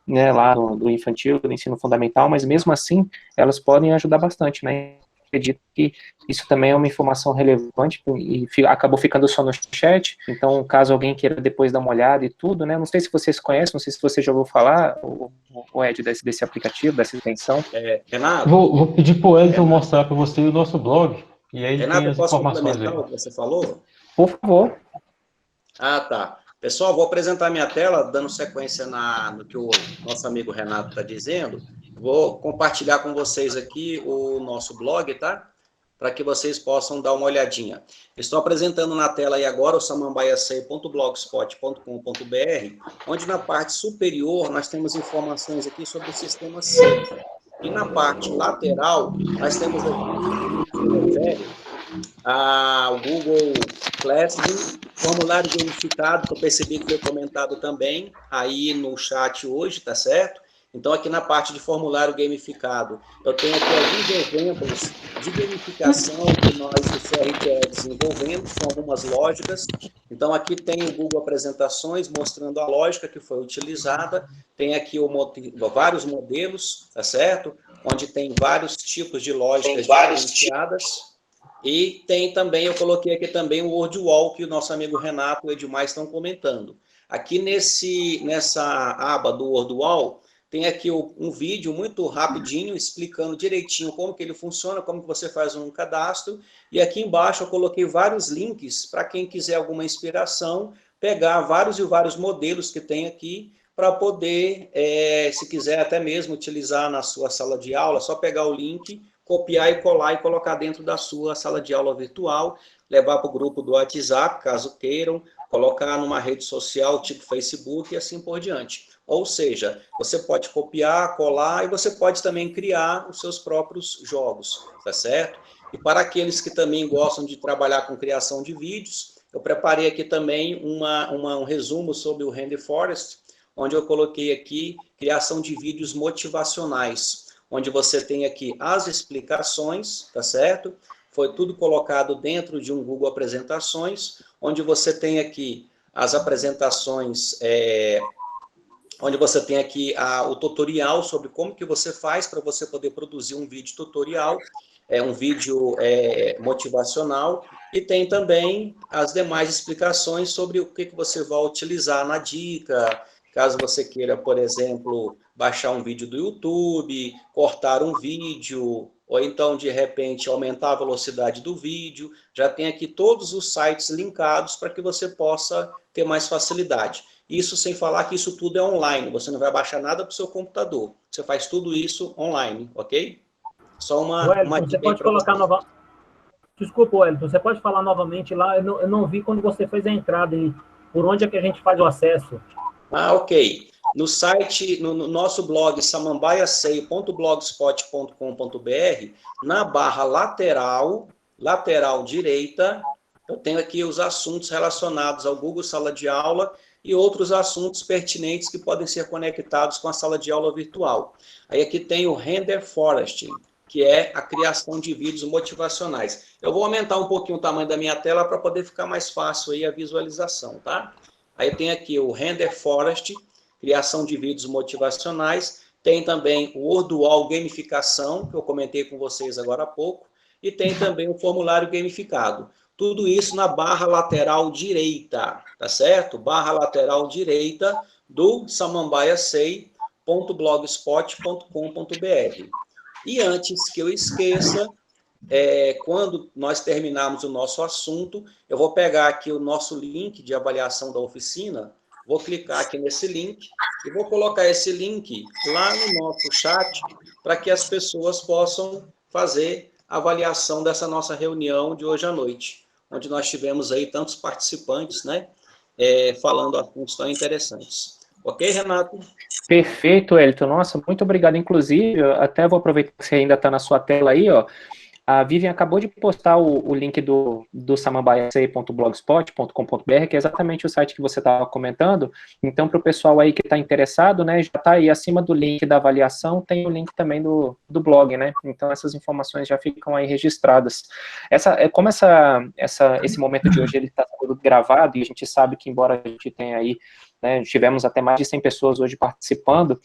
né, lá do infantil, do ensino fundamental, mas mesmo assim, elas podem ajudar bastante, né. Acredito que isso também é uma informação relevante e acabou ficando só no chat, então caso alguém queira depois dar uma olhada e tudo, né, não sei se vocês conhecem, não sei se você já ouviu falar, o Ed, desse aplicativo, dessa extensão. Renato? Vou pedir para o Edson mostrar para você o nosso blog, e aí Renato, tem as posso informações aí. complementar o que você falou? Por favor. Ah, tá. Pessoal, vou apresentar minha tela, dando sequência no que o nosso amigo Renato está dizendo. Vou compartilhar com vocês aqui o nosso blog, tá? Para que vocês possam dar uma olhadinha. Estou apresentando na tela aí agora o samambaiaceio.blogspot.com.br, onde na parte superior nós temos informações aqui sobre o sistema SEI. E na parte lateral nós temos aqui o Google Classroom Formulário gamificado, que eu percebi que foi comentado também aí no chat hoje, tá certo? Então, aqui na parte de formulário gamificado, eu tenho aqui alguns exemplos de gamificação que nós do CRTE desenvolvemos, com algumas lógicas. Então, aqui tem o Google Apresentações, mostrando a lógica que foi utilizada. Tem aqui vários modelos, tá certo? Onde tem vários tipos de lógicas diferenciadas. E tem também, eu coloquei aqui também o Word Wall, que o nosso amigo Renato e o Edmar estão comentando. Aqui nessa aba do Word Wall, tem aqui um vídeo muito rapidinho, explicando direitinho como que ele funciona, como que você faz um cadastro. E aqui embaixo eu coloquei vários links para quem quiser alguma inspiração, pegar vários e vários modelos que tem aqui, para poder, se quiser até mesmo utilizar na sua sala de aula, só pegar o link, copiar e colar e colocar dentro da sua sala de aula virtual, levar para o grupo do WhatsApp, caso queiram, colocar numa rede social, tipo Facebook e assim por diante. Ou seja, você pode copiar, colar e você pode também criar os seus próprios jogos, tá certo? E para aqueles que também gostam de trabalhar com criação de vídeos, eu preparei aqui também um resumo sobre o Render Forest, onde eu coloquei aqui criação de vídeos motivacionais, onde você tem aqui as explicações, tá certo? Foi tudo colocado dentro de um Google Apresentações, onde você tem aqui as apresentações, onde você tem aqui o tutorial sobre como que você faz para você poder produzir um vídeo tutorial, um vídeo motivacional, e tem também as demais explicações sobre o que você vai utilizar na dica, caso você queira, por exemplo, baixar um vídeo do YouTube, cortar um vídeo, ou então, de repente, aumentar a velocidade do vídeo. Já tem aqui todos os sites linkados para que você possa ter mais facilidade. Isso sem falar que isso tudo é online, você não vai baixar nada para o seu computador. Você faz tudo isso online, ok? Só uma Wellington, você pode colocar Desculpa, Wellington, você pode falar novamente lá? Eu não vi quando você fez a entrada e por onde é que a gente faz o acesso? Ok. No site, no nosso blog, samambaiacei.blogspot.com.br, na barra lateral direita, eu tenho aqui os assuntos relacionados ao Google Sala de Aula e outros assuntos pertinentes que podem ser conectados com a sala de aula virtual. Aí aqui tem o Render Forest, que é a criação de vídeos motivacionais. Eu vou aumentar um pouquinho o tamanho da minha tela para poder ficar mais fácil aí a visualização, tá? Aí tem aqui o Render Forest, criação de vídeos motivacionais. Tem também o Word Wall Gamificação, que eu comentei com vocês agora há pouco. E tem também o formulário gamificado. Tudo isso na barra lateral direita, tá certo? Barra lateral direita do samambaiacei.blogspot.com.br. E antes que eu esqueça, quando nós terminarmos o nosso assunto, eu vou pegar aqui o nosso link de avaliação da oficina, vou clicar aqui nesse link e vou colocar esse link lá no nosso chat para que as pessoas possam fazer a avaliação dessa nossa reunião de hoje à noite, onde nós tivemos aí tantos participantes, né, falando assuntos tão interessantes. Ok, Renato? Perfeito, Wellington. Nossa, muito obrigado. Inclusive, eu até vou aproveitar que você ainda está na sua tela aí, ó. A Vivian acabou de postar o link do samambaiacei.blogspot.com.br, que é exatamente o site que você estava comentando. Então, para o pessoal aí que está interessado, né, já está aí acima do link da avaliação, tem o link também do blog, né? Então, essas informações já ficam aí registradas. Como esse momento de hoje ele está sendo gravado, e a gente sabe que, embora a gente tenha aí, né, tivemos até mais de 100 pessoas hoje participando,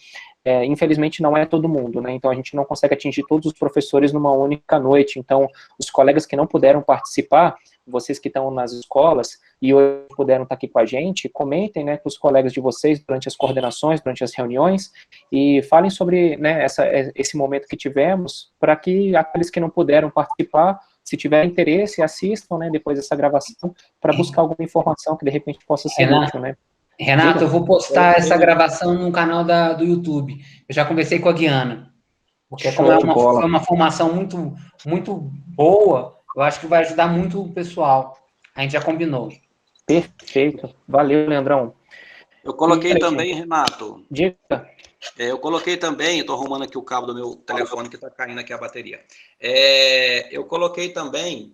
infelizmente não é todo mundo, né, então a gente não consegue atingir todos os professores numa única noite. Então os colegas que não puderam participar, vocês que estão nas escolas e hoje puderam estar aqui com a gente, comentem, né, com os colegas de vocês durante as coordenações, durante as reuniões, e falem sobre, né, esse momento que tivemos, para que aqueles que não puderam participar, se tiver interesse, assistam, né, depois dessa gravação, para buscar alguma informação que de repente possa ser útil, né. Renato, eu vou postar essa gravação no canal do YouTube. Eu já conversei com a Guiana. Porque como foi uma formação muito, muito boa, eu acho que vai ajudar muito o pessoal. A gente já combinou. Perfeito. Valeu, Leandrão. Eu coloquei também, Renato. Diga. Eu coloquei também, estou arrumando aqui o cabo do meu telefone que está caindo aqui a bateria. Eu coloquei também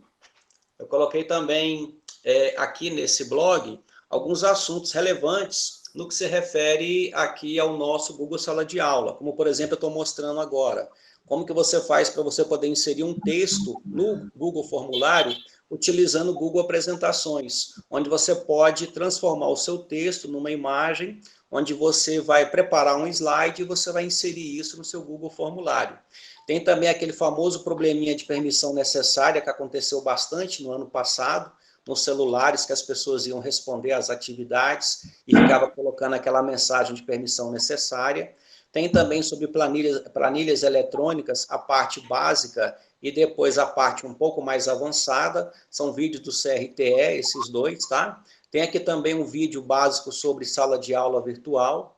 aqui nesse blog alguns assuntos relevantes no que se refere aqui ao nosso Google Sala de Aula, como, por exemplo, eu estou mostrando agora. Como que você faz para você poder inserir um texto no Google Formulário utilizando o Google Apresentações, onde você pode transformar o seu texto numa imagem, onde você vai preparar um slide e você vai inserir isso no seu Google Formulário. Tem também aquele famoso probleminha de permissão necessária que aconteceu bastante no ano passado, nos celulares, que as pessoas iam responder às atividades e ficava colocando aquela mensagem de permissão necessária. Tem também sobre planilhas eletrônicas, a parte básica e depois a parte um pouco mais avançada, são vídeos do CRTE, esses dois, tá? Tem aqui também um vídeo básico sobre sala de aula virtual.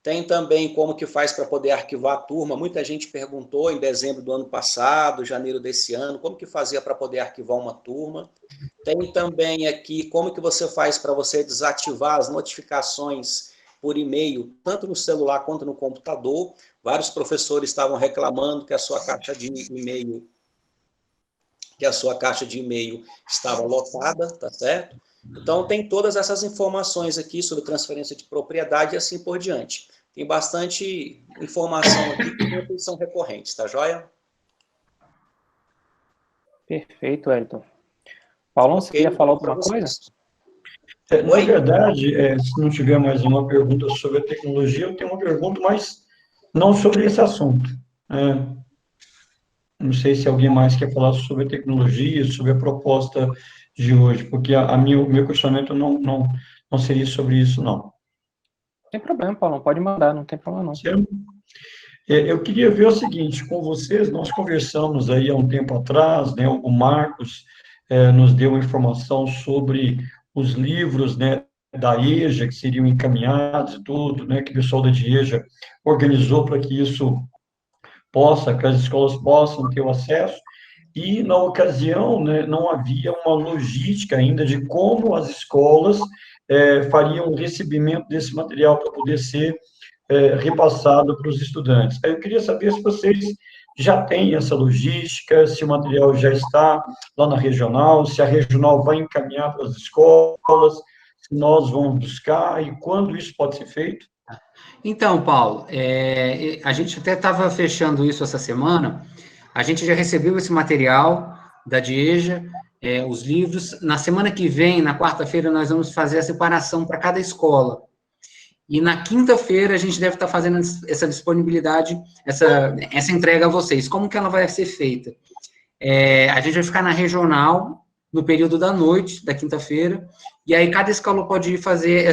Tem também como que faz para poder arquivar a turma. Muita gente perguntou em dezembro do ano passado, janeiro desse ano, como que fazia para poder arquivar uma turma. Tem também aqui como que você faz para você desativar as notificações por e-mail, tanto no celular quanto no computador. Vários professores estavam reclamando que a sua caixa de e-mail estava lotada, tá certo? Então, tem todas essas informações aqui sobre transferência de propriedade e assim por diante. Tem bastante informação aqui que são recorrentes, tá joia? Perfeito, Wellington. Paulão, você queria falar alguma coisa? Na verdade, se não tiver mais uma pergunta sobre a tecnologia, eu tenho uma pergunta, mas não sobre esse assunto. Não sei se alguém mais quer falar sobre a tecnologia, sobre a proposta de hoje, porque o meu questionamento não seria sobre isso, não. Não tem problema, Paulo, pode mandar, não tem problema, não. Eu queria ver o seguinte, com vocês, nós conversamos aí há um tempo atrás, né, o Marcos nos deu informação sobre os livros, né, da EJA, que seriam encaminhados e tudo, né, que o pessoal da EJA organizou para que isso que as escolas possam ter o acesso, e, na ocasião, né, não havia uma logística ainda de como as escolas fariam o recebimento desse material para poder ser repassado para os estudantes. Aí eu queria saber se vocês já têm essa logística, se o material já está lá na regional, se a regional vai encaminhar para as escolas, se nós vamos buscar e quando isso pode ser feito. Então, Paulo, a gente até estava fechando isso essa semana, a gente já recebeu esse material da DIEJA, os livros. Na semana que vem, na quarta-feira, nós vamos fazer a separação para cada escola. E na quinta-feira a gente deve estar fazendo essa disponibilidade, essa entrega a vocês. Como que ela vai ser feita? A gente vai ficar na regional, no período da noite, da quinta-feira, e aí cada escola pode fazer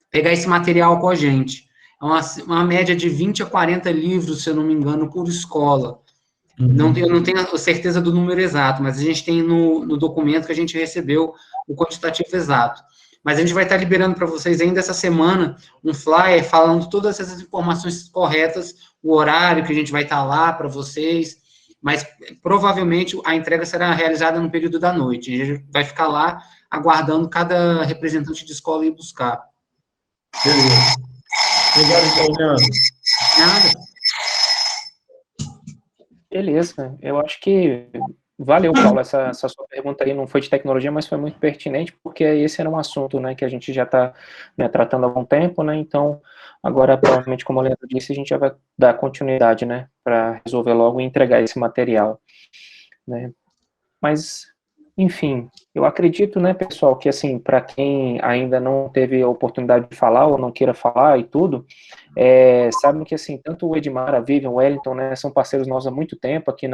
pegar esse material com a gente. É uma média de 20 a 40 livros, se eu não me engano, por escola. Eu não tenho certeza do número exato, mas a gente tem no documento que a gente recebeu o quantitativo exato. Mas a gente vai estar liberando para vocês ainda essa semana um flyer falando todas essas informações corretas, o horário que a gente vai estar lá para vocês, mas provavelmente a entrega será realizada no período da noite. A gente vai ficar lá aguardando cada representante de escola ir buscar. Beleza. Obrigado, então, Leandro. Nada. Beleza, eu acho que valeu, Paulo, essa sua pergunta aí não foi de tecnologia, mas foi muito pertinente, porque esse era um assunto, né, que a gente já está, né, tratando há algum tempo, né, então, agora, provavelmente, como o Leandro disse, a gente já vai dar continuidade, né, para resolver logo e entregar esse material, né, mas, enfim, eu acredito, né, pessoal, que, assim, para quem ainda não teve a oportunidade de falar ou não queira falar e tudo, sabem que, assim, tanto o Edmar, a Vivian, o Wellington, né, são parceiros nossos há muito tempo aqui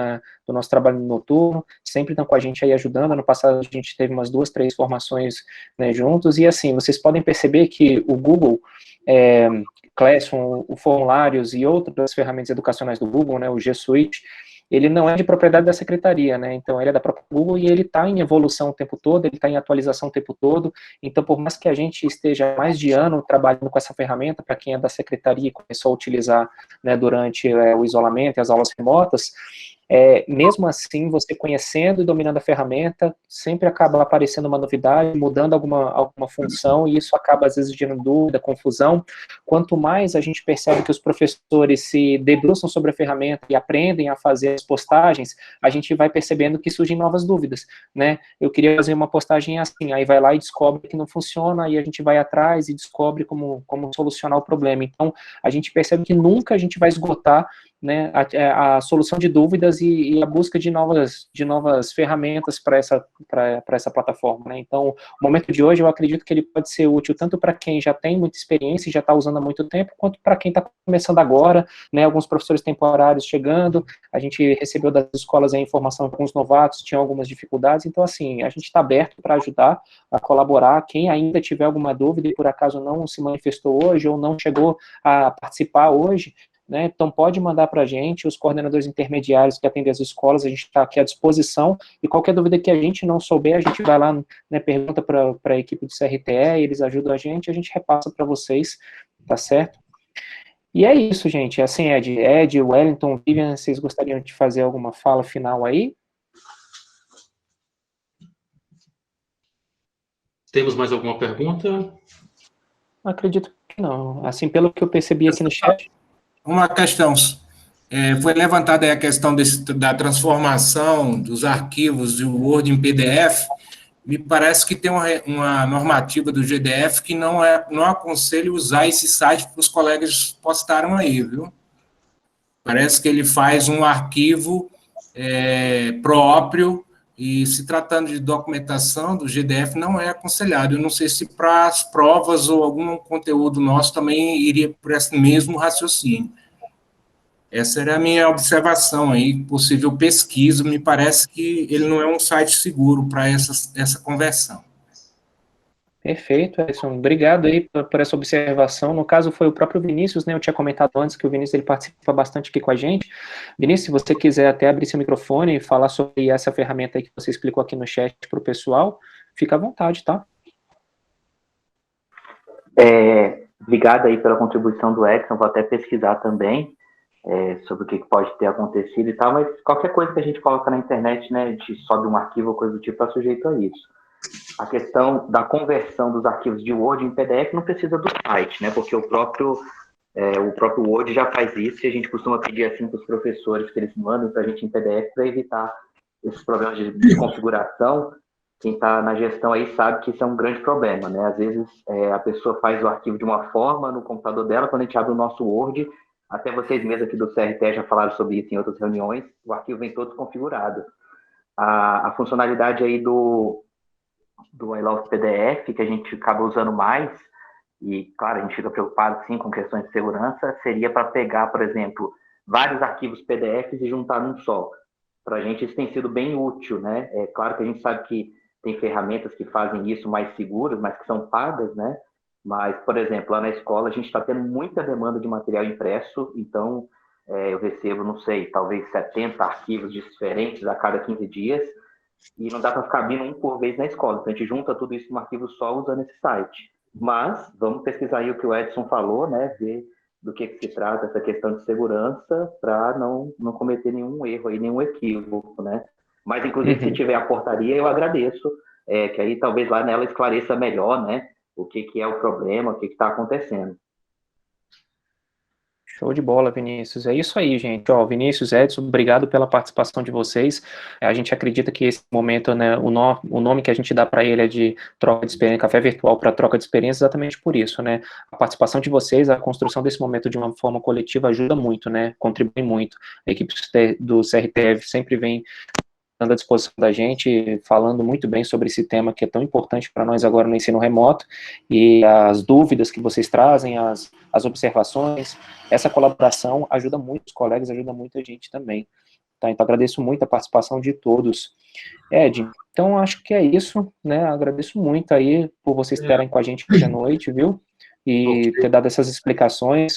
do nosso trabalho noturno, sempre estão com a gente aí ajudando. Ano passado a gente teve umas 2, 3 formações, né, juntos, e assim, vocês podem perceber que o Google Classroom, o Formulários e outras ferramentas educacionais do Google, né, o G Suite, ele não é de propriedade da secretaria, né, então ele é da própria Google e ele está em evolução o tempo todo, ele está em atualização o tempo todo, então por mais que a gente esteja mais de ano trabalhando com essa ferramenta, para quem é da secretaria e começou a utilizar, né, durante o isolamento e as aulas remotas, mesmo assim, você conhecendo e dominando a ferramenta, sempre acaba aparecendo uma novidade, mudando alguma função, e isso acaba, às vezes, gerando dúvida, confusão. Quanto mais a gente percebe que os professores se debruçam sobre a ferramenta e aprendem a fazer as postagens, a gente vai percebendo que surgem novas dúvidas, né? Eu queria fazer uma postagem assim, aí vai lá e descobre que não funciona, aí a gente vai atrás e descobre como solucionar o problema. Então, a gente percebe que nunca a gente vai esgotar, né, a solução de dúvidas e a busca de novas ferramentas para essa plataforma, né? Então, o momento de hoje, eu acredito que ele pode ser útil tanto para quem já tem muita experiência e já está usando há muito tempo, quanto para quem está começando agora, né? Alguns professores temporários chegando, a gente recebeu das escolas a informação que alguns novatos tinham algumas dificuldades, então, assim, a gente está aberto para ajudar, a colaborar. Quem ainda tiver alguma dúvida e por acaso não se manifestou hoje ou não chegou a participar hoje, né, então pode mandar para a gente, os coordenadores intermediários que atendem as escolas, a gente está aqui à disposição, e qualquer dúvida que a gente não souber, a gente vai lá, né, pergunta para a equipe do CRTE, eles ajudam a gente repassa para vocês, tá certo? E é isso, gente, assim, Ed, Wellington, Vivian, vocês gostariam de fazer alguma fala final aí? Temos mais alguma pergunta? Acredito que não, assim, pelo que eu percebi aqui no chat. Uma questão, foi levantada aí a questão da transformação dos arquivos de Word em PDF. Me parece que tem uma normativa do GDF que não aconselho usar esse site que os colegas postaram aí, viu? Parece que ele faz um arquivo próprio, e se tratando de documentação do GDF, não é aconselhado. Eu não sei se para as provas ou algum conteúdo nosso também iria por esse mesmo raciocínio. Essa era a minha observação aí, possível pesquisa. Me parece que ele não é um site seguro para essa conversão. Perfeito, Edson. Obrigado aí por essa observação. No caso, foi o próprio Vinícius, né? Eu tinha comentado antes que o Vinícius ele participa bastante aqui com a gente. Vinícius, se você quiser até abrir seu microfone e falar sobre essa ferramenta aí que você explicou aqui no chat para o pessoal, fica à vontade, tá? Obrigado aí pela contribuição do Edson. Vou até pesquisar também sobre o que pode ter acontecido e tal, mas qualquer coisa que a gente coloca na internet, né, a gente sobe um arquivo ou coisa do tipo, está sujeito a isso. A questão da conversão dos arquivos de Word em PDF não precisa do site, né? Porque o próprio Word já faz isso, e a gente costuma pedir assim para os professores que eles mandem para a gente em PDF para evitar esses problemas de configuração. Quem está na gestão aí sabe que isso é um grande problema, né? Às vezes a pessoa faz o arquivo de uma forma no computador dela, quando a gente abre o nosso Word, até vocês mesmos aqui do CRTE já falaram sobre isso em outras reuniões, o arquivo vem todo configurado. A funcionalidade aí do I Love PDF, que a gente acaba usando mais, e, claro, a gente fica preocupado, sim, com questões de segurança, seria para pegar, por exemplo, vários arquivos PDFs e juntar num só. Para a gente isso tem sido bem útil, né? É claro que a gente sabe que tem ferramentas que fazem isso mais seguras, mas que são pagas, né? Mas, por exemplo, lá na escola a gente está tendo muita demanda de material impresso, então eu recebo, não sei, talvez 70 arquivos diferentes a cada 15 dias, e não dá para ficar abrindo um por vez na escola. Então, a gente junta tudo isso num arquivo só usando esse site. Mas, vamos pesquisar aí o que o Edson falou, né? Ver do que se trata essa questão de segurança para não cometer nenhum erro aí, nenhum equívoco, né? Mas, inclusive, se tiver a portaria, eu agradeço, que aí talvez lá nela esclareça melhor, né? O que é o problema, o que está acontecendo. Show de bola, Vinícius. É isso aí, gente. Ó, Vinícius, Edson, obrigado pela participação de vocês. A gente acredita que esse momento, né, o nome que a gente dá para ele é de troca de experiência, café virtual para troca de experiência, exatamente por isso, né? A participação de vocês, a construção desse momento de uma forma coletiva ajuda muito, né? Contribui muito. A equipe do CRTE sempre vem à disposição da gente, falando muito bem sobre esse tema que é tão importante para nós agora no ensino remoto, e as dúvidas que vocês trazem, as observações, essa colaboração ajuda muito os colegas, ajuda muito a gente também. Tá? Então, agradeço muito a participação de todos. Ed, então, acho que é isso, né? Agradeço muito aí por vocês estarem com a gente hoje à noite, viu? E ter dado essas explicações,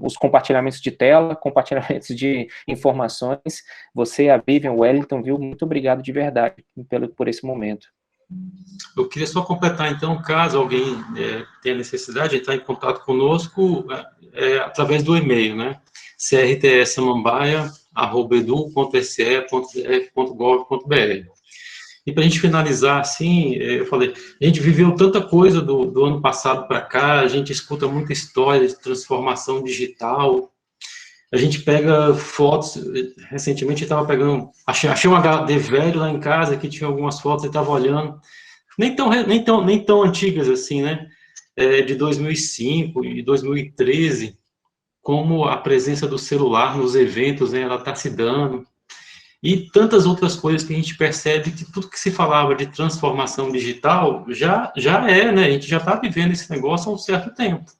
os compartilhamentos de tela, compartilhamentos de informações. Você, a Vivian, o Wellington, viu? Muito obrigado de verdade por esse momento. Eu queria só completar, então, caso alguém tenha necessidade de entrar em contato conosco, através do e-mail, né? crtsamambaia, edu.se.gov.br. E para a gente finalizar, assim, eu falei, a gente viveu tanta coisa do ano passado para cá, a gente escuta muita história de transformação digital, a gente pega fotos, recentemente eu estava pegando, achei um HD velho lá em casa, que tinha algumas fotos, eu estava olhando, nem tão antigas assim, né, de 2005 e 2013, como a presença do celular nos eventos, né, ela está se dando, e tantas outras coisas que a gente percebe que tudo que se falava de transformação digital já é, né? A gente já está vivendo esse negócio há um certo tempo.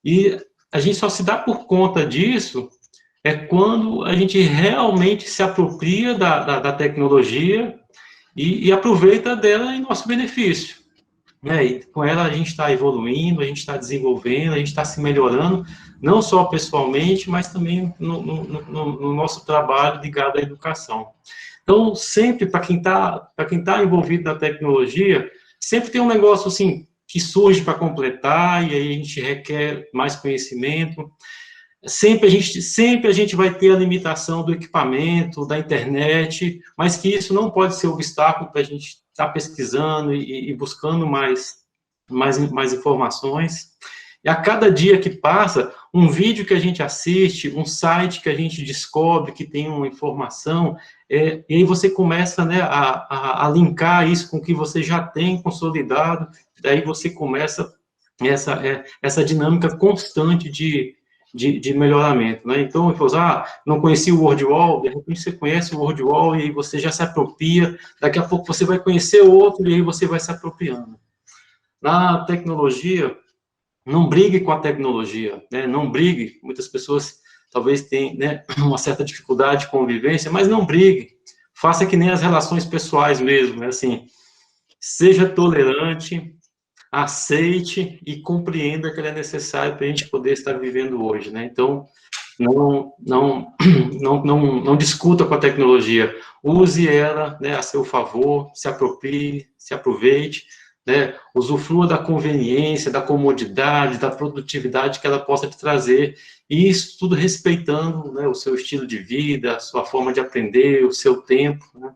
E a gente só se dá por conta disso quando a gente realmente se apropria da tecnologia e aproveita dela em nosso benefício. E com ela a gente está evoluindo, a gente está desenvolvendo, a gente está se melhorando, não só pessoalmente, mas também no nosso trabalho ligado à educação. Então, sempre, para quem tá envolvido na tecnologia, sempre tem um negócio assim, que surge para completar, e aí a gente requer mais conhecimento. Sempre a gente vai ter a limitação do equipamento, da internet, mas que isso não pode ser obstáculo para a gente estar pesquisando e buscando mais informações. E a cada dia que passa, um vídeo que a gente assiste, um site que a gente descobre que tem uma informação, e aí você começa, né, a linkar isso com o que você já tem consolidado, daí você começa essa dinâmica constante de melhoramento, né? Então, não conhecia o WordWall, de repente você conhece o WordWall e aí você já se apropria, daqui a pouco você vai conhecer outro e aí você vai se apropriando. Na tecnologia, não brigue com a tecnologia, né? Não brigue, muitas pessoas talvez tenham, né, uma certa dificuldade de convivência, mas não brigue, faça que nem as relações pessoais mesmo, né? Assim, seja tolerante, aceite e compreenda que ele é necessário para a gente poder estar vivendo hoje, né? Então, não discuta com a tecnologia, use ela, né, a seu favor, se aproprie, se aproveite, né, usufrua da conveniência, da comodidade, da produtividade que ela possa te trazer, e isso tudo respeitando, né, o seu estilo de vida, a sua forma de aprender, o seu tempo, né?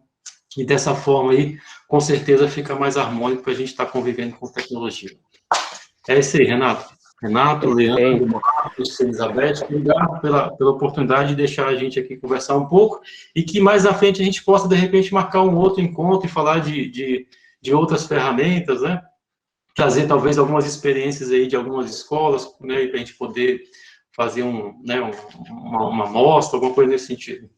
E dessa forma aí, com certeza fica mais harmônico para a gente estar convivendo com tecnologia. É isso aí, Renato. Renato, Leandro, Marcos, Elizabeth, obrigado pela oportunidade de deixar a gente aqui conversar um pouco e que mais à frente a gente possa, de repente, marcar um outro encontro e falar de outras ferramentas, né? Trazer, talvez, algumas experiências aí de algumas escolas, né? Para a gente poder fazer uma amostra, alguma coisa nesse sentido.